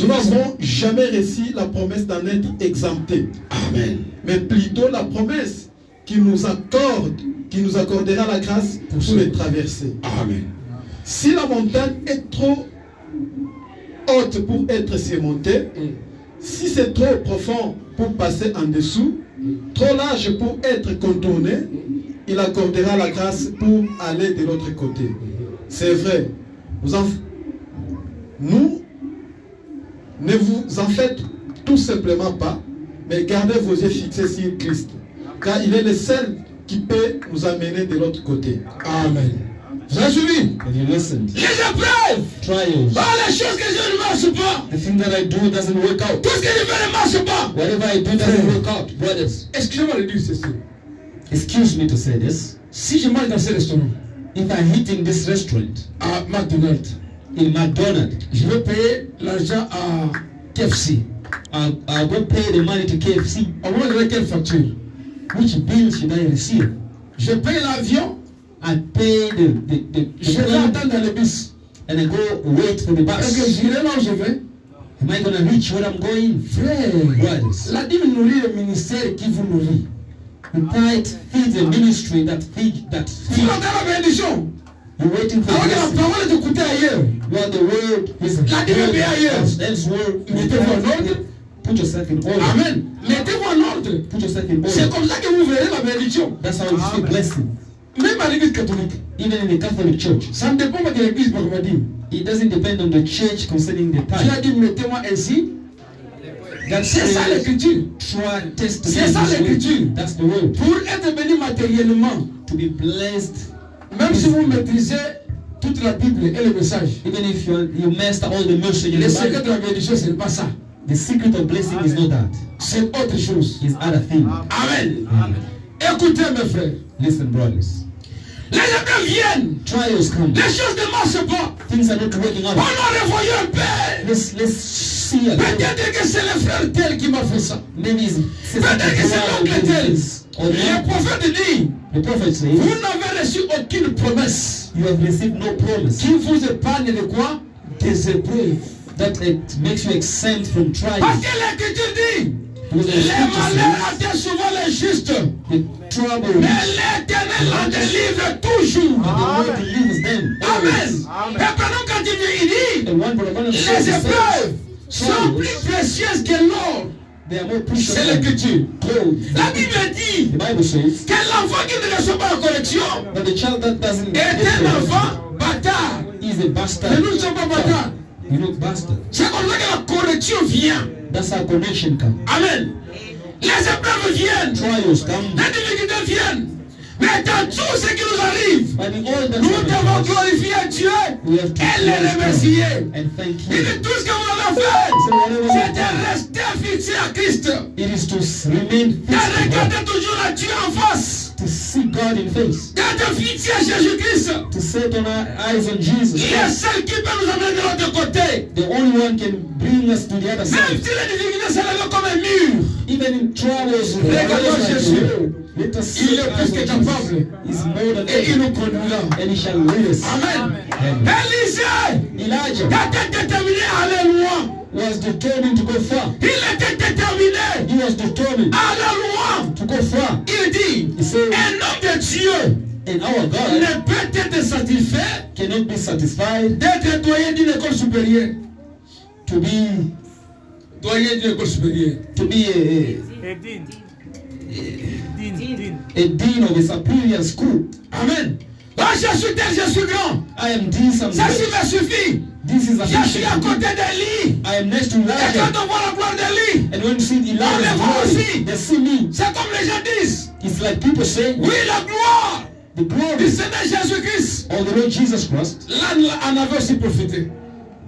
n'avons jamais reçu la promesse d'en être exemptés. Amen. Mais plutôt la promesse qui nous accordera la grâce pour les traverser. Amen. Si la montagne est trop haute pour être surmontée, si c'est trop profond pour passer en dessous, trop large pour être contourné, il accordera la grâce pour aller de l'autre côté. C'est vrai. Nous, ne vous en faites tout simplement pas, mais gardez vos yeux fixés sur Christ, car il est le seul qui peut nous amener de l'autre côté. Amen. Vous avez suivi? have you listened? Les épreuves. Trials. Pas les choses que je ne marche pas. The thing that I do doesn't work out. Tout ce que je fais ne marche pas. Whatever I do doesn't work out, brothers. Excusez-moi de dire ceci. Excuse me to say this. Si je mange dans ce restaurant, If I'm eating this restaurant à McDonald's, in McDonald's, je vais payer l'argent à KFC. I'll go pay the money to KFC. On va donner quelle facture? Which bill should I receive? Je paye l'avion, I pay the je vais plane, attendre dans le bus. and I go wait for the Est-ce que bus. j'irai là où je vais? Am I going to reach where I'm going? Frère, Brothers, la dîme nourrit le ministère qui vous nourrit. the tithe feeds the ministry that feeds. Vous attendez la bénédiction. You're waiting for Alors que la blessing. parole est écoutée ailleurs. While the word is La dîme est ailleurs. elsewhere. Mettez-vous en ordre. Put yourself in order. Amen. Mettez-vous en ordre. Put yourself in C'est order. comme ça que vous verrez la bénédiction. That's how you see blessing. Même à l'église catholique. Even in the Catholic Church, Ça ne dépend pas de l'église, par ma dîme. it doesn't depend on the church concerning the Dieu a tithe. dit, mettez-moi ainsi. God C'est ça says, l'écriture. try, test C'est ça this way. l'écriture. That's the word. Pour être béni matériellement, To be blessed, même si vous maîtrisez toute la Bible et le message, even if you master all the message in le the secret Bible, de la bénédiction, ce n'est pas ça. the secret of blessing is not that. C'est autre chose. It's other thing. Amen. Écoutez mes frères. Listen, brothers. Les épreuves viennent. Trials come. Les choses ne marchent pas. Things are not working On out. a revoyé un père. Let's see again. Peut-être que c'est le frère tel qui m'a fait ça. Maybe it's Peut-être que c'est l'oncle tel. or Le the prophète dit, The prophet says, vous n'avez reçu aucune promesse you have received no promise qui vous épargne de quoi? Des épreuves. that it makes you exempt from Parce trials. que l'Écriture dit, Because the les scripture malheurs says, atteignent souvent les justes, the trouble, mais l'Éternel en délivre toujours. the Lord delivers them. Amen. always. Et pendant quand il dit, And one brother, one les épreuves sont plus précieuses que l'or. they are more precious C'est than l'écriture. gold. La Bible dit The Bible says que l'enfant qui ne reçoit pas la correction that the child that doesn't est get un correction enfant bâtard. is a bastard. Mais nous ne sommes pas bâtards. You're not bastard. C'est comme ça que la correction vient. That's how connection comes. Amen. Les épreuves viennent. Trials come. Les difficultés viennent. Mais dans tout ce qui nous arrive, But in all that nous devons happens, glorifier Dieu we have to et le praise remercier. God and thank Il Him. dit tout ce que vous avez fait, So whatever c'est you've de done, rester fixé à Christ. it is to remain De fixed to God, regarder toujours à Dieu en face. to see God in face, D'être fixé à Jésus-Christ. to set on our eyes on Jesus. Il est seul qui peut nous amener de l'autre côté. The only one can bring us to the other Même side. si les difficultés s'élèvent comme un mur, Even in troubles, Regardons Jésus. let us il see est the plus eyes que of capable. Jesus. He's more than Et il able, nous conduira. and He shall lead us. Amen. Amen. Élisée Elijah était déterminé à aller loin. was determined to go far. Il était déterminé He was determined à aller loin. to go far. Il dit, He said, un homme de Dieu and our God ne peut être satisfait cannot be satisfied d'être doyen d'une école supérieure. to be Doyen d'une école supérieure. Dean. a dean of a superior school. Amen. Ah, je suis tel, je suis grand. I am this, I'm Ça that. me suffit. This is Je suis à sufficient. côté d'Élie. I am next to Et quand Elijah. on voit la gloire d'Élie, And when you see On Elijah's le voit glory, aussi. they see me. c'est comme les gens disent. It's like people say, Oui, la gloire the du glory Seigneur Jésus-Christ. of the Lord Jesus Christ. L'âne en avait aussi profité.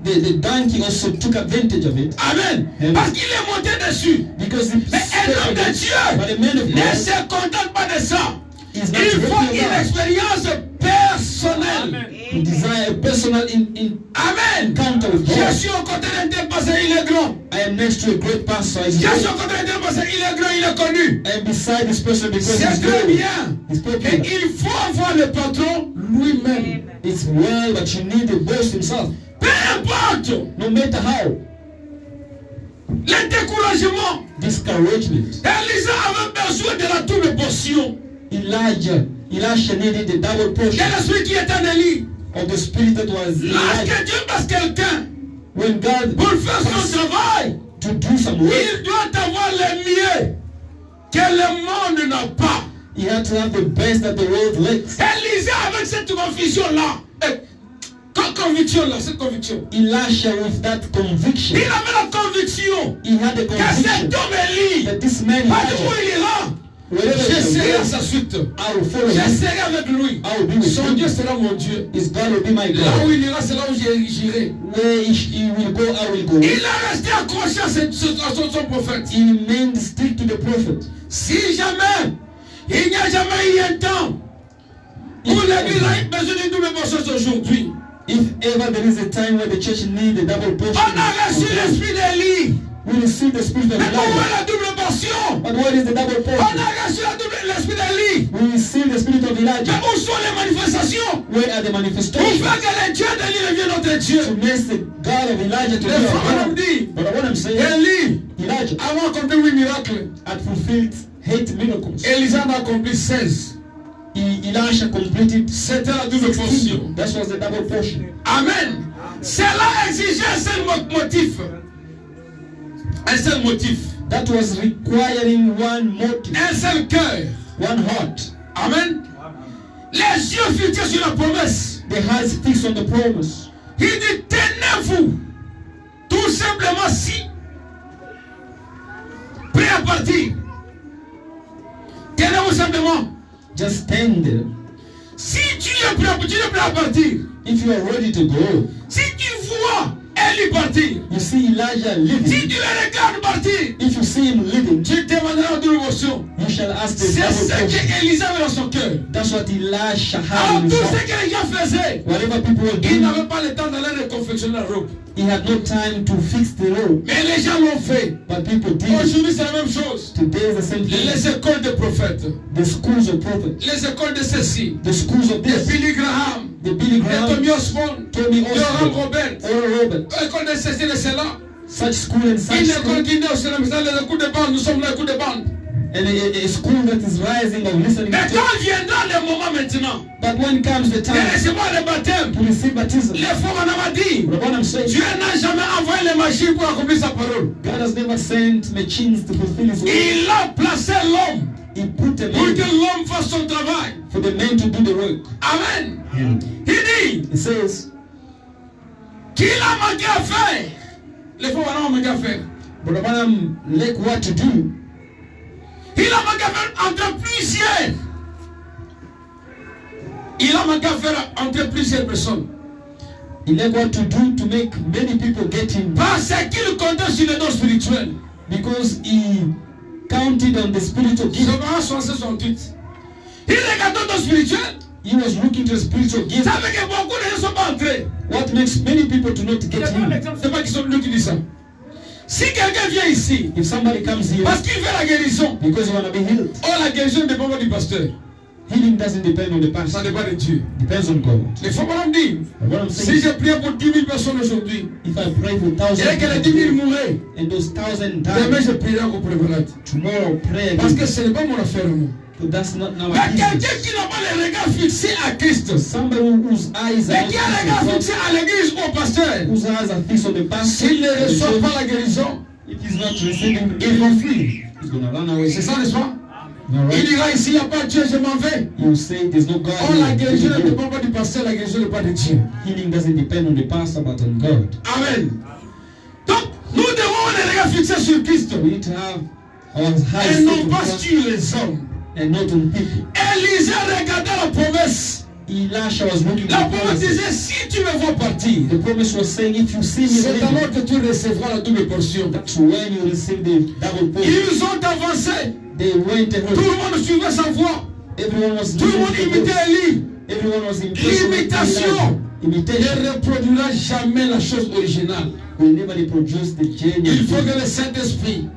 The donkey also took advantage of it Amen. Amen. Parce qu'il est monté dessus. because the Mais un homme de Dieu but the man of ne God se contente pas de ça. is not Il faut happy une about. expérience personnelle. He desire a personal Amen. encounter with Je God. suis au côté d'un tel parce qu'il est grand. I am next to a great pastor. He's Je suis great. au côté d'un tel parce qu'il est grand, il est connu. I am beside this person because C'est he's très great. bien. He's Mais popular. il faut avoir le patron lui-même. It's well, but you need the boss himself. Peu importe No matter how, le découragement. discouragement. Élisée avait besoin de la double portion. Elisha needed the double Quel portion esprit qui est en Élie? of the spirit that was in Elijah. Lorsque Dieu passe quelqu'un When God pour faire son travail, to do some work, il doit avoir le mieux que le monde n'a pas. he had to have the best that the world lacks. Élisée avec cette conviction-là, cette conviction, Elisha with that conviction, il avait la conviction he had the que conviction cet homme Élie, that this man partout où Elijah, il ira, wherever je he serai à goes, sa suite. I will follow Je him. serai avec lui. I will be with Son him. Dieu sera mon Dieu. His God will be my Là où God. il ira, c'est là où j'irai. Where he will go, I will go. Il est resté accroché à son prophète. He remained strict to the prophet. Si jamais, il n'y a jamais eu un temps où l'église a eu besoin d'une double portion aujourd'hui. If ever there is a time where the church needs a double portion, On a reçu l'esprit d'Élie. we receive the spirit of Mais où est Elijah. la double portion? But what is the double On portion? a reçu l'esprit d'Élie. We receive the spirit of Mais Elijah. où sont les manifestations? Where are the Pour manifestations? faire que le Dieu d'Élie devienne notre Dieu. To make the God of Elijah to be Les our femmes God. dit, But what I'm saying, Élie, Elijah avant accompli 8 miracles, had fulfilled 8 miracles. Élisée en a accompli 16. Elisha completed C'était la double portion. That was the double portion. Amen. Cela exigeait un seul motif. Un seul motif. That was requiring one motive, Un seul cœur. one heart. Amen. Les yeux fixés sur la promesse. The eyes fixed on the promise. Il dit, tenez-vous. Tout simplement si à partir. Tenez-vous simplement. Just stand there. Si tu es prêt à partir, If you are ready to go, si tu vois Élie partir, you see Elijah si living. tu le regardes partir, If you see him living, tu demanderas de l'émotion. you shall ask the C'est double ce portion. qu'Élisée avait dans son cœur. That's what Elisha had Alors in tout his ce heart. que les gens faisaient, Whatever people were ils doing, n'avaient pas le temps d'aller confectionner la robe. he had no time to fix the road. Mais les gens l'ont fait. But people did it. Aujourd'hui, c'est la même chose. Today is the same thing. Les écoles de prophètes, The schools of prophets, les écoles de ceci, the schools of de this, Billy Graham, the Billy de Graham, Tommy Osborne, Tommy de Oral Osborne, Robert, Oral Robert, l'école de ceci, de cela. such school and such Une school, école qui naît au Sénégal, les coups de bande, nous sommes les coups de bande. and a school that is rising of listening Mais to. quand viendra le moment maintenant But when comes the de time recevoir le baptême, to receive baptism, les fois on a dit, but what I'm saying, Dieu n'a jamais envoyé les machines pour accomplir sa parole. God has never sent machines to fulfill His word. Il a placé l'homme He put a pour que man l'homme fasse son travail. for the man to do the work. Amen. And Il dit it says, qu'il a manqué à faire. Les fois on a manqué à faire. but Abraham lack what to do. Il a manqué à faire entre plusieurs. Il a manqué à faire entre plusieurs personnes. He lack what to do to make many people get him, Parce qu'il comptait sur les dons spirituels. because he counted on the spiritual gift. Souvent 68. Il regardait les dons spirituels. He was looking to the spiritual gift. Ça fait que beaucoup de gens ne sont pas entrés. What makes many people to not get C'est pas him? l'exemple, c'est pas qu'ils sont venus qui disent ça. Si quelqu'un vient ici, If somebody comes here parce qu'il veut la guérison, because you want to be healed, oh la guérison ne dépend pas du pasteur. healing doesn't depend on the Ça pastor. dépend de Dieu. It depends on God. Les fois, madame dit, But what I'm si saying, j'ai prié pour 10 000 personnes aujourd'hui, if I pray for thousands et que les 10 000 mouraient, and those 1,000 demain die, je prierai encore pour les malades. tomorrow I'll pray Parce que again. ce n'est pas mon affaire, moi. So that's not now Mais a quelqu'un business. qui n'a pas les regards fixés à Christ, Somebody whose eyes are mais qui a les regards not fixés à l'église ou au pasteur, whose eyes are fixed on the pastor, s'il ne reçoit pas la guérison, if he's not receiving the il va healing, fuir. he's gonna run away. C'est ça, n'est-ce pas? All Il right? dira ici, il n'y a pas de Dieu, je m'en vais. He will say there's no God. Oh, la guérison ne here. dépend pas du pasteur, la guérison ne dépend de Dieu. Healing doesn't depend on the pastor but on God. Amen. Donc, nous devons avoir les regards fixés sur Christ We need to have our eyes et set non on pas God sur les hommes. and not on people. Élisée regardait la promesse. Elisha was looking La at the promesse promise. disait, si tu me vois partir, The promise was saying, if you see me c'est living, alors que tu recevras la double portion. that's when you receive the double portion. Ils ont avancé. They went Tout ahead. le monde suivait sa voix. Everyone was Tout le monde listening to imitait God. Élie. Everyone was impressed with L'imitation Elijah. Imitation ne reproduira jamais la chose originale. will never reproduce the genuine Il faut thing. que le Saint-Esprit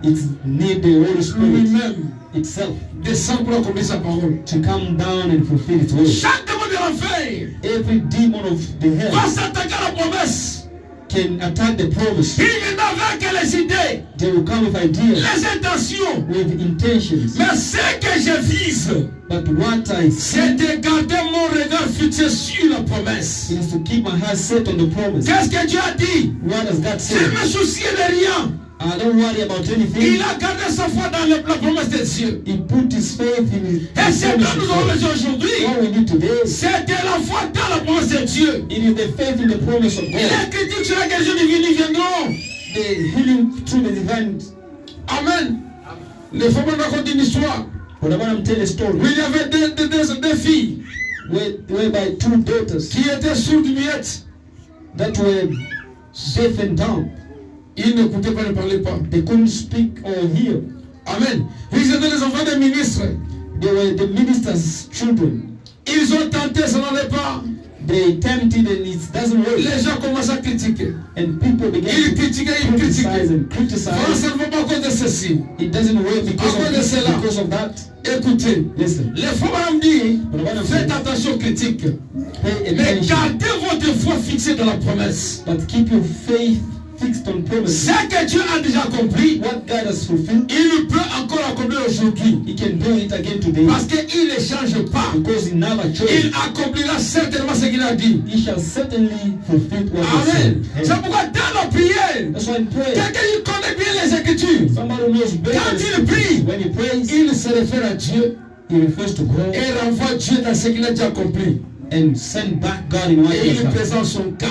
It's need the Holy Spirit lui-même itself descende pour accomplir sa parole. to come down and fulfill its word. Chaque démon de l'enfer Every demon of the va hell s'attaquer à la promesse. can attack the promise. Il viendra avec les idées, They will come with ideas, les intentions. with intentions. Mais ce que je vise, But what I see c'est de garder mon regard fixé sur la promesse. is to keep my heart set on the promise. Qu'est-ce que Dieu a dit? What does God Je say? ne me soucie de rien. I don't worry about anything. Il a gardé sa foi dans la promesse de Dieu. He put his faith in his Et c'est promise que nous of avons God. besoin aujourd'hui. What we need today, C'est de la foi dans la promesse de Dieu. it is the faith in the promise of God. Les critiques sur la guérison divine ils viendront. The healing through the divine. Amen. Les femmes racontent une histoire But I want to tell a story où il y avait deux filles whereby two daughters qui étaient sourdes muettes. that were deaf and dumb. Ils n'écoutaient pas, ne parlaient pas. They couldn't speak or hear. Amen. Ils étaient les enfants des ministres. They were the minister's children. Ils ont tenté, ça n'allait pas. They tempted and it doesn't work. Les gens commencent à critiquer. And people began Ils to critiquaient, ils criticize critiquaient. and Voilà, criticize. ça ne va pas à cause de ceci. It doesn't work because À cause of de this, cela. because of that. Écoutez, Listen, les femmes me dit, but what I'm faites saying, attention aux critiques. pay Mais attention, gardez votre foi fixée dans la promesse. but keep your faith fixed on promise. Ce que Dieu a déjà accompli, What God has fulfilled, il peut encore accomplir aujourd'hui. He can do it again today Parce qu'il ne change pas. because He never Il changed. accomplira certainement ce qu'il a dit. He shall certainly fulfill what He Amen. said. C'est pourquoi dans la prière, That's why in prayer, quelqu'un qui connaît bien les Écritures, somebody who knows better. quand il prie, When he prays, il se réfère à Dieu he refers to God et renvoie Dieu dans ce qu'il a déjà accompli. and send back God in what Et He il has done présente son cas.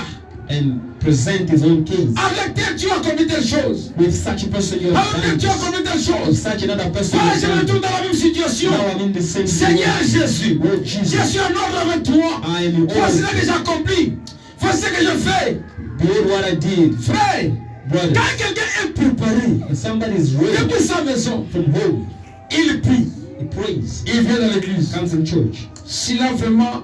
and present his own case. Avec tel tu as commis telle chose. With such a person you have Avec tel done tu as this. commis telle With chose. such another person Voilà, you je me have done retrouve dans la même situation. Now I'm in the same Seigneur situation. Jésus, Lord Jesus, je suis en ordre avec toi. I am in Voici ce order. que j'ai accompli. Voici ce que je fais. Behold what I did. Frère, Brothers, quand quelqu'un est préparé when somebody is ready depuis sa maison, from home, il prie, he prays, il vient dans l'église. comes in church. S'il a vraiment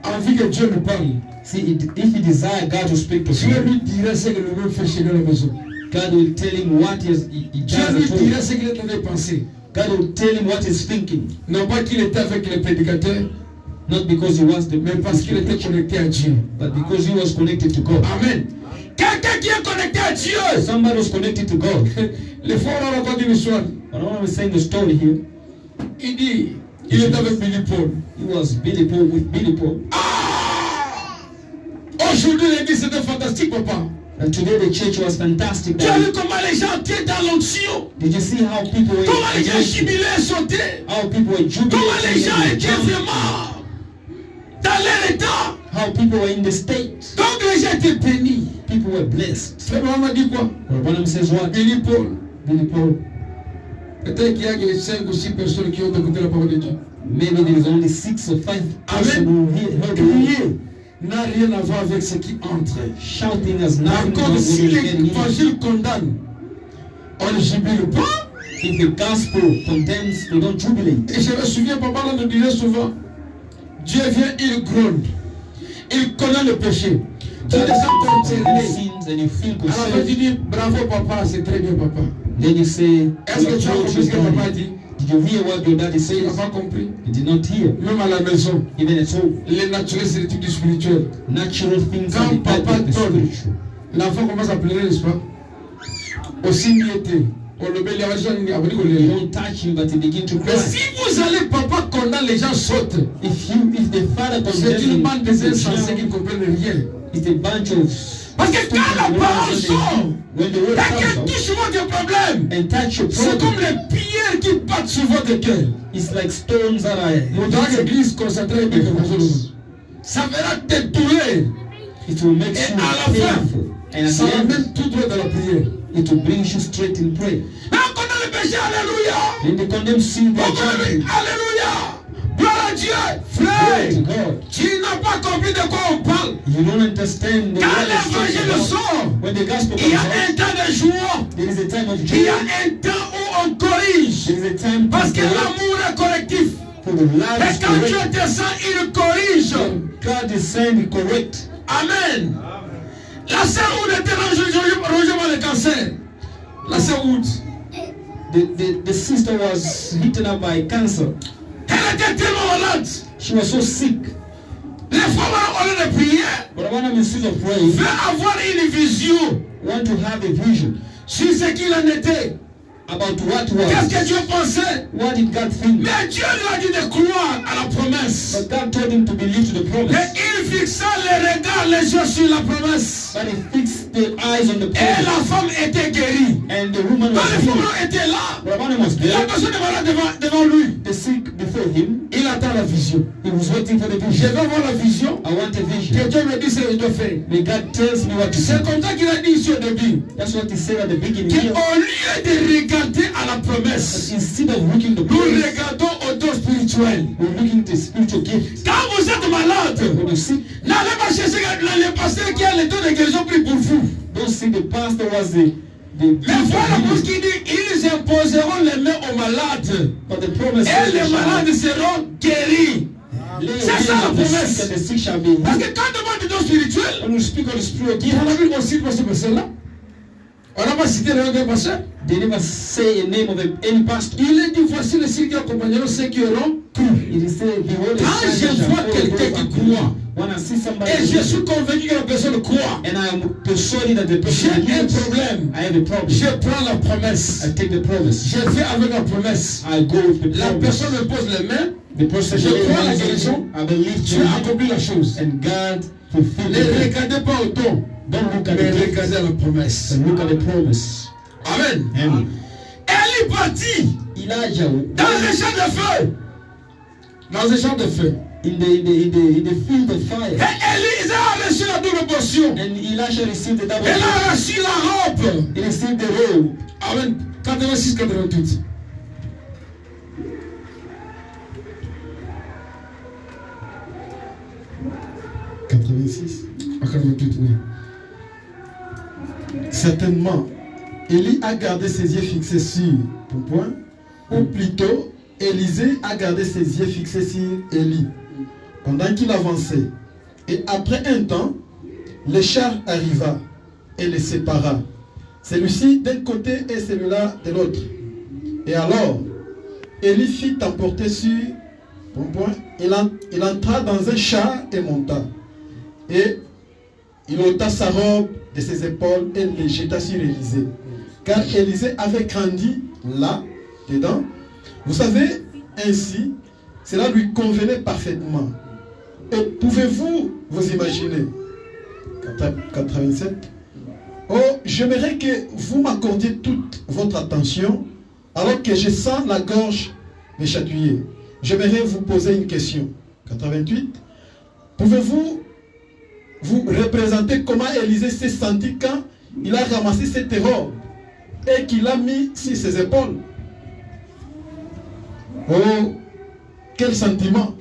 envie que Dieu lui parle, See, if he desires God to speak to Dieu him, lui dirait ce que lui-même fait chez lui à la maison. God will tell him what he Dieu does lui at home. dirait ce qu'il est en train de penser. God will tell him what he's thinking. Non pas qu'il était avec les prédicateurs, Not because he wants the mais parce qu'il était connecté à Dieu. but because he was connected to God. Amen. Quelqu'un qui est connecté à Dieu. Somebody was connected to God. Les fois on raconte une histoire. But I want to say the story here. Il dit, il est avec Billy Paul. He was Billy Paul with Billy Paul. Aujourd'hui l'église c'était fantastique, papa. And today the church was fantastic. Tu as vu comment les gens étaient dans l'onction? Did you see how people were Comment les gens anointed? jubilaient, sautaient? How people were Comment les gens jubilating? étaient vraiment dans leur état? How people were in the state. Donc les gens étaient bénis. People were blessed. Frère Branham m'a dit quoi? Branham says what? Billy Paul. Billy Paul. Peut-être qu'il y a que 5 ou 6 personnes qui ont écouté la parole de Dieu. Maybe there is only 6 or 5 persons who heard the word. Crier n'a rien à voir avec ce qui entre. Shouting has Par nothing to do contre, with si what is getting in. l'évangile condamne, on ne jubile pas. If the gospel condemns, they don't jubilate. Et je me souviens, papa là nous disait souvent, Dieu vient, il gronde. Il connaît le péché. Tu as des gens concernés. Sins and you feel À la fin, tu concerned. dis, bravo papa, c'est très bien papa. Then you say, Est-ce que tu as compris ce que papa a dit? Did you hear what your daddy Il n'a says? pas compris. You did not hear. Même à la maison, Even at home, les naturels, c'est des trucs du spirituel. natural things are Quand the type papa of the donne, spiritual. l'enfant commence à pleurer, n'est-ce pas? Aussi miété. On le met les gens, il y a You don't touch him, but he begins to Mais cry. si vous allez, papa condamne, les gens sautent. If the father C'est condemns une him, bande des insensés the qui ne comprennent rien. it's a bunch of Parce que quand la parole sort, when the word quelqu'un comes out touche votre problème. and touch your C'est comme problem, les pierres qui battent sur votre cœur. it's like stones that are Mon dans l'église concentrée, ça verra détruire. it will make Et you à la fin, painful, and at ça the end, ramène tout droit dans la prière. it will bring you straight in prayer. Mais on condamne le péché, alléluia. Then they condemn sin, they On are condamne, jumping. alléluia. Gloire à Dieu. Glory Frère, to God. tu n'as pas compris de quoi on parle. You don't understand the Quand word is l'évangile talking about. sort, When the gospel il y comes a un out, temps de joie. there is a time of Il joy. y a un temps où on corrige. There is a time Parce que to correct, l'amour est correctif. for the love Et is quand Dieu correct. descend, il corrige. When God is saying it correct. Amen. La sœur Oud était rongée le cancer. La sœur Oud. The sister was hit up by cancer. Elle était tellement malade. She was so sick. Les femmes, au lieu de prier, But when I'm instead of praying, veut avoir une vision want to have a vision sur ce qu'il en était. about what Qu'est-ce que was. Dieu pensait? What did God think? Mais Dieu lui a dit de croire à la promesse. But God told him to believe to the Et promise. il fixa les regards, les yeux sur la promesse. But he fixed the eyes on the Et la promise. femme était guérie. And the woman Quand was les healed. femmes étaient là, But when he was la there, personne est malade devant lui. the sick before him, Il attend la vision. he was waiting for the Je vision. vais voir la vision. I want a Que vision. Dieu me dit ce que je dois faire. May God tells me what to C'est say. comme ça qu'il a dit ici au début. That's what he said at the beginning. Qu'au Here. lieu de regarder à la But promesse, instead of looking the nous promise, regardons au don spirituel. we're looking to the spiritual gift. Quand vous êtes malade, When you see, n'allez pas chercher le pasteur qui a le don de guérison pris pour vous. don't see the pastor was the Mais gift voilà of ce healing. qu'il dit, ils imposeront les mains aux malades. But the promise Et says les they shall malades seront guéris. lay C'est hands ça la on the promesse. sick and the sick shall be Parce healed. que quand on demande du don spirituel, When you speak of the spiritual gift, on a vu aussi pour ce pasteur-là. On n'a pas cité le nom d'un pasteur. they never say a name of any pastor. Il est dit, voici les signes qui accompagneront ceux qui auront cru. It is said, behold, Quand a sign je that shall vois follow quelqu'un those qui that croit, believe. When I see somebody et je believe, suis convaincu que la personne croit, and I am persuaded that the j'ai person un believes, problème. I have a problem. Je prends la promesse. I take the promise. Je fais avec la promesse. I go with the La promise. personne me pose les mains. The person Je crois la believes, guérison. I believe Tu to as it, accompli la chose. and God fulfilled Ne it. regardez pas au don, Don't look at mais the gift, regardez à la promesse. but look at the promise. Amen. Amen. Elle est partie Elijah, dans un champ de feu. Dans un champ de feu. in the field of fire. Et Élisée a reçu la double portion. And Elisha received the double Elle portion. a reçu la robe. He received the robe. Amen. 86-88. À 88, oui. Certainement, Élie a gardé ses yeux fixés sur point, ou plutôt, Élisée a gardé ses yeux fixés sur Élie pendant qu'il avançait. Et après un temps, le char arriva et les sépara. Celui-ci d'un côté et celui-là de l'autre. Et alors, Élie fit emporter sur point, il entra dans un char et monta. Et il ôta sa robe de ses épaules et les jeta sur Élisée. Car Élisée avait grandi là, dedans. Vous savez, ainsi, cela lui convenait parfaitement. Et pouvez-vous vous imaginer, 87, oh, j'aimerais que vous m'accordiez toute votre attention alors que je sens la gorge me chatouiller. J'aimerais vous poser une question. 88, pouvez-vous vous représenter comment Élisée s'est senti quand il a ramassé cette robe et qu'il a mis sur ses épaules? Oh, quel sentiment!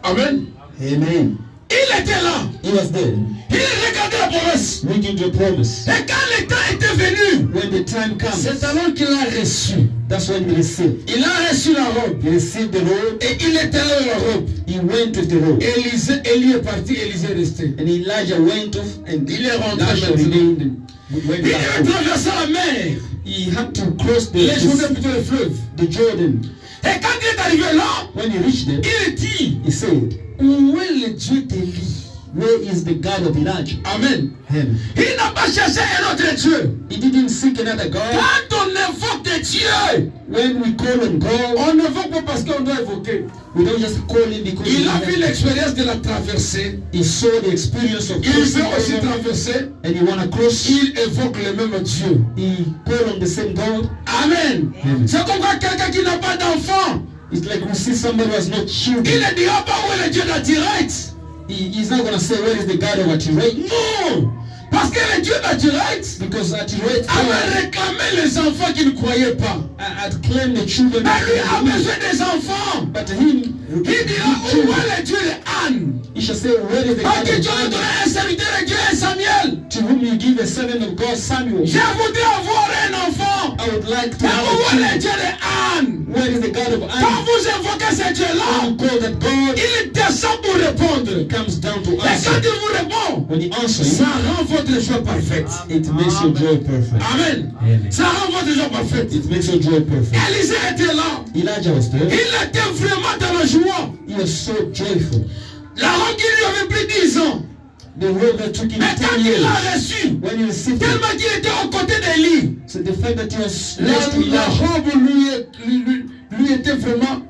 Amen. Amen. Il était là. He was there. Il regardait la promesse. Looking to the promise. Et quand le temps était venu, When the time comes, c'est alors qu'il a reçu. that's when he received. Il a reçu la robe. He received the robe. Et il était là dans la robe. He went with the robe. Élie est parti, Élisée est resté. And Elijah went off and Il est rentré Elisha maintenant. remained. Went Il back a home. traversé la mer. He had to cross Les journées plutôt le fleuve. the Jordan. Et quand il est arrivé là, When he reached there, il dit, he said, où est le Dieu d'Élie? where is the God of Elijah? Amen. Him. Il n'a pas cherché un autre Dieu. He didn't seek another God. Quand on invoque des dieux, When we call on God, on n'invoque pas parce qu'on doit évoquer. we don't just call him because Il a we vu have- l'expérience de la traversée. he saw the experience of Il crossing veut aussi over, traverser. and he want to cross. Il évoque le même Dieu. He call on the same God. Amen. Amen. C'est comme quand quelqu'un qui n'a pas d'enfant, It's like we see somebody who has no il children. ne dira pas où est le Dieu d'Atirite. He's not going to say where is the God of Atirate, Non. Parce que le Dieu d'Atirite because Atirate avait réclamé les enfants qu'il ne croyait pas. had claimed the children. Mais lui a that he besoin des enfants. But him, Il dira où est le Dieu d'Anne. he shall say, where is the À God qui of Dieu a donné un serviteur de Dieu, Samuel. to whom you give a servant of God, Samuel? Je voudrais avoir un enfant. I would like to Mais have où a est le child. Dieu d'Anne? Where is the God of Quand Anne? vous invoquez ce Dieu-là, When you call that God, il descend pour répondre. he comes down to Et quand answer. il vous répond, When he answers, ça rend votre joie parfaite. it makes your joy perfect. Amen. Amen. Ça rend votre joie parfaite. It makes your joy perfect. Élisée était là. Elijah was there. Il était vraiment dans la joie. He was so joyful. La robe qui lui avait pris 10 ans. The robe that took him Mais quand 10 il years, l'a reçu, when he received it, tellement qu'il était aux côtés d'Élie, so the fact that he was next to la Elijah, robe lui était vraiment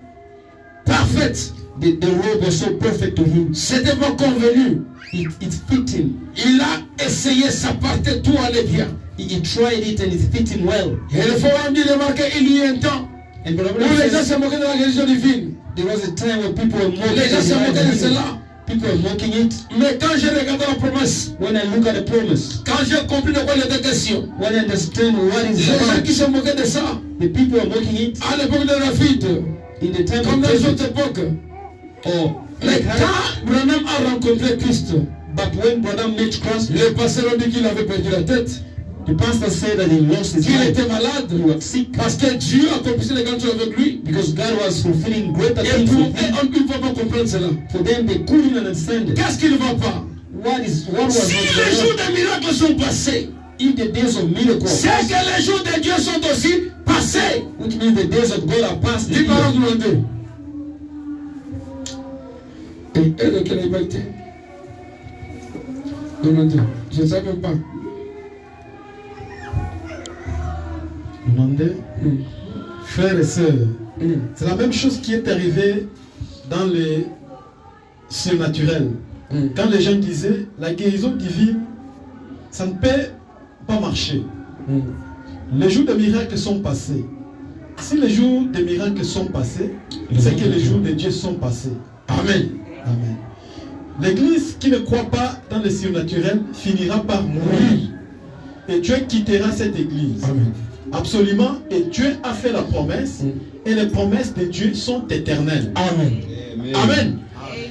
parfaite. the robe was so perfect to him. C'était pas convenu. It fit him. Il a essayé, ça partait, tout allait bien. He tried it and it fit him well. Et il faut même dire, remarquer, il y a un temps And Brother où Branham les gens says, se moquaient de la guérison divine. there was a time when people were mocking Les gens se moquaient de cela. People were mocking it. Mais quand j'ai regardé la promesse, When I look at the promise, quand j'ai compris de quoi il était question, when I understand what les is gens qui about, se moquaient de ça, the people were mocking it à l'époque de David, in the time comme of dans les David, autres époques, or mais like how, quand Branham a rencontré Christ, but when Brother met Christ, les pasteurs ont dit qu'il avait perdu la tête, the pastor said that he lost his qu'il mind. était malade, He was sick parce que Dieu accomplissait les grandes choses avec lui. because God was fulfilling greater Et things pour with eux, him. on ne peut pas comprendre cela. For them, they couldn't understand it. Qu'est-ce qui ne va pas? What was Si not les going jours on? des miracles sont passés, If the days of miracles, c'est que les jours de Dieu sont aussi passés. which means the days of God are past. Dis par exemple 92. Et elle de quelle époque était 92. Je ne sais même pas. 92. Frères et sœurs, Mm. c'est la même chose qui est arrivée dans les surnaturels. Mm. Quand les gens disaient la guérison divine, ça ne peut pas marcher. Mm. Les jours de miracles sont passés. Si les jours des miracles sont passés, c'est que les jours de Dieu sont passés. Amen. Amen. L'église qui ne croit pas dans le surnaturel finira par mourir. Et Dieu quittera cette église. Amen. Absolument. Et Dieu a fait la promesse. Et les promesses de Dieu sont éternelles. Amen. Amen.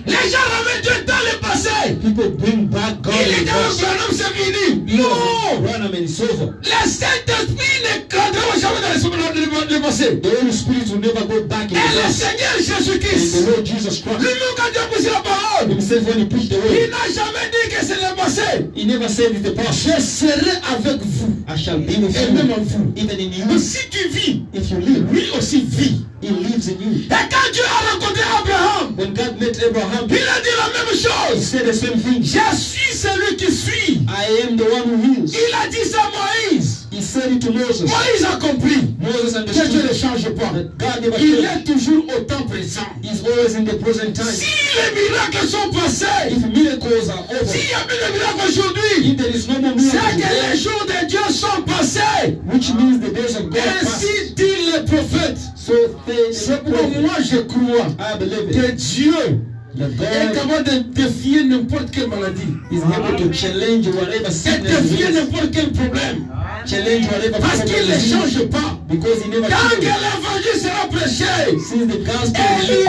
Les gens ramènent Dieu dans le passé. People bring back God. Il est dans le Branham, c'est fini. Non. Branham and it's over. Le Saint-Esprit ne cadrera jamais dans le passé. The Holy Spirit will never go back in Et the le past. Seigneur And Jésus-Christ, the Lord Jesus Christ lui-même quand Dieu a poussé la parole, himself, when he preached the il word, n'a jamais dit que c'est le passé. he never said it's the past. Je serai avec vous. I shall be with Et même en you, vous. even in Mais you. si tu vis, If you live, lui aussi vit. he lives in you. Et quand Dieu a rencontré Abraham, When God met Abraham, il a dit la même he chose. said the same thing. Je suis celui qui suis. I am the one who heals. Il a dit ça à Moïse. He said it to Moses. Moïse a compris Moses que Dieu ne understood change pas. that God never Il changes. est toujours au temps présent. He's always in the present time. Si les miracles sont passés, If miracles are over, s'il n'y a plus de miracles aujourd'hui, if there is no more c'est miracles, que les jours de Dieu sont passés. which means the days of God passed. Ainsi dit le prophète. So they, C'est pourquoi moi je crois I believe que it. Dieu That est God capable de défier n'importe quelle maladie, is able to challenge whatever de sickness défier is, n'importe quel problème. challenge whatever Parce qu'il problem ne is, change pas. because he never Tant que changes. l'évangile sera prêché, Since the gospel is Élisée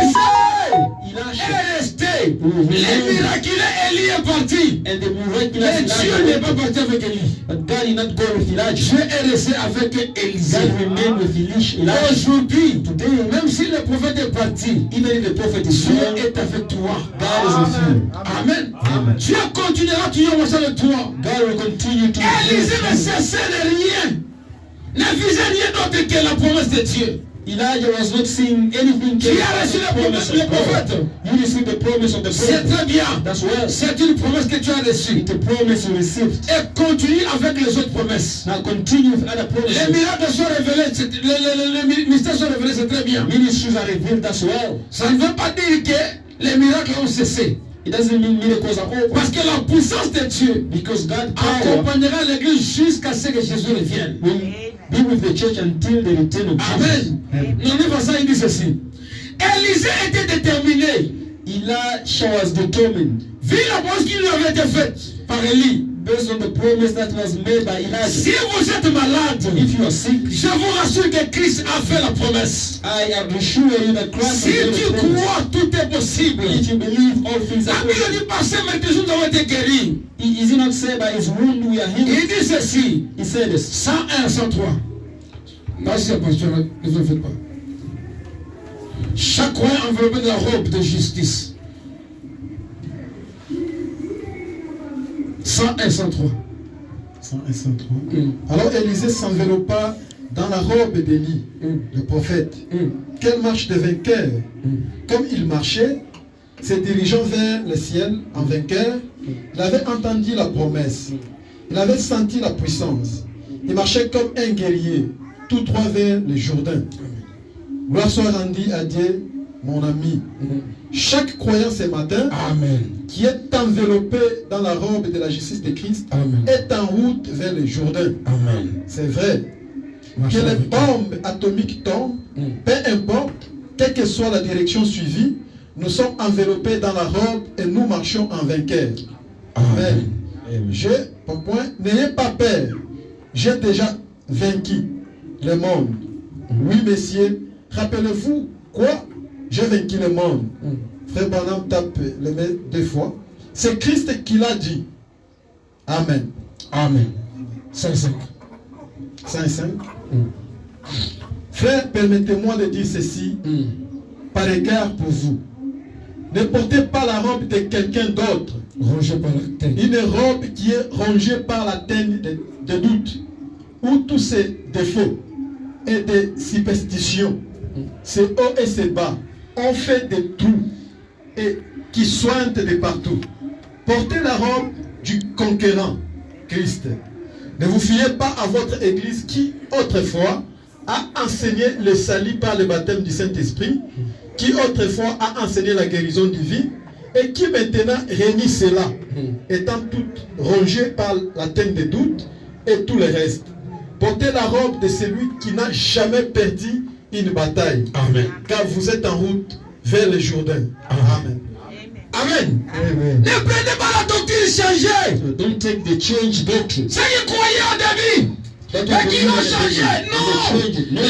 Elisha est resté. Les miraculeux, Élie est parti. and the Mais miraculous Dieu n'est pas Elijah, parti avec Élie. but God did not go with Elijah. Dieu est resté avec Élisée. God remained with Elijah. Aujourd'hui, Today, même si le prophète est parti, even if the prophet is Dieu gone, est avec toi. God is with you. Amen. Dieu continuera toujours à marcher avec toi. God will continue to Élisée ne bless you. cessait de rien. Ne visait rien d'autre que la promesse de Dieu. Elijah was not seeing anything Tu as reçu la promesse du prophète. You received the promise of the C'est prophet. très bien. That's well. C'est une promesse que tu as reçue. The promise you received. Et continue avec les autres promesses. Now continue with other Les promises. miracles sont révélés, les mystères sont révélés, c'est très bien. Ministries are revealed. That's well. Ça ne veut pas dire que les miracles ont cessé. It doesn't mean miracles are over. Parce que la puissance de Dieu Because God power accompagnera l'église jusqu'à ce que Jésus revienne. will be with the church until the return of Jesus. Amen. Non, mais ça, il dit ceci. Élisée était déterminé. Elisha was determined, Vu la promesse qui lui avait été faite par Élie. based on the promise that was made by Si Elijah. vous êtes malade, If you are sick, je vous rassure que Christ a fait la promesse. I assure you that Christ Si has made tu a promise. crois, tout est possible. If you believe, all things La are Bible possible. dit par ses mains, nous avons été guéris. Is it not said by his wound we are Il healed? dit ceci. He said this. 101, 103. Non, si c'est pasteur, ne vous en faites pas. Chaque croyant enveloppé de la robe de justice. 101, 103. 101, 103. Alors Élisée s'enveloppa dans la robe d'Élie, le prophète. Quelle marche de vainqueur! Comme il marchait, se dirigeant vers le ciel en vainqueur, il avait entendu la promesse. Il avait senti la puissance. Il marchait comme un guerrier, tous trois vers le Jourdain. Gloire soit rendue à Dieu, mon ami. Chaque croyant ce matin, Amen. qui est enveloppé dans la robe de la justice de Christ, Amen. est en route vers le Jourdain. Amen. C'est vrai. Que les bombes atomiques tombent, peu importe, quelle que soit la direction suivie, nous sommes enveloppés dans la robe et nous marchons en vainqueur. Amen. N'ayez pas peur. J'ai déjà vaincu le monde. Oui, messieurs. Rappelez-vous quoi? J'ai vaincu le monde. Frère Branham tape le main 2 fois. C'est Christ qui l'a dit. Amen. Amen. 5-5. 5-5. Frère, permettez-moi de dire ceci par égard pour vous. Ne portez pas la robe de quelqu'un d'autre. Rongé par la tête. Une robe qui est rongée par la teigne de doute, où tous ces défauts et des superstitions, ces hauts et ces bas, ont fait des trous et qui soignent de partout. Portez la robe du conquérant, Christ. Ne vous fiez pas à votre église qui, autrefois, a enseigné le salut par le baptême du Saint-Esprit, qui autrefois a enseigné la guérison divine, et qui maintenant renie cela, étant toute rongée par la teigne de doute et tout le reste. Portez la robe de celui qui n'a jamais perdu une bataille. Amen. Car vous êtes en route vers le Jourdain. Amen. Amen. Amen. Ne prenez pas la doctrine changée. So don't take the change doctrine. Ceux qui croyaient au début, That et qui was ont the changé, beginning. non. Change it. No.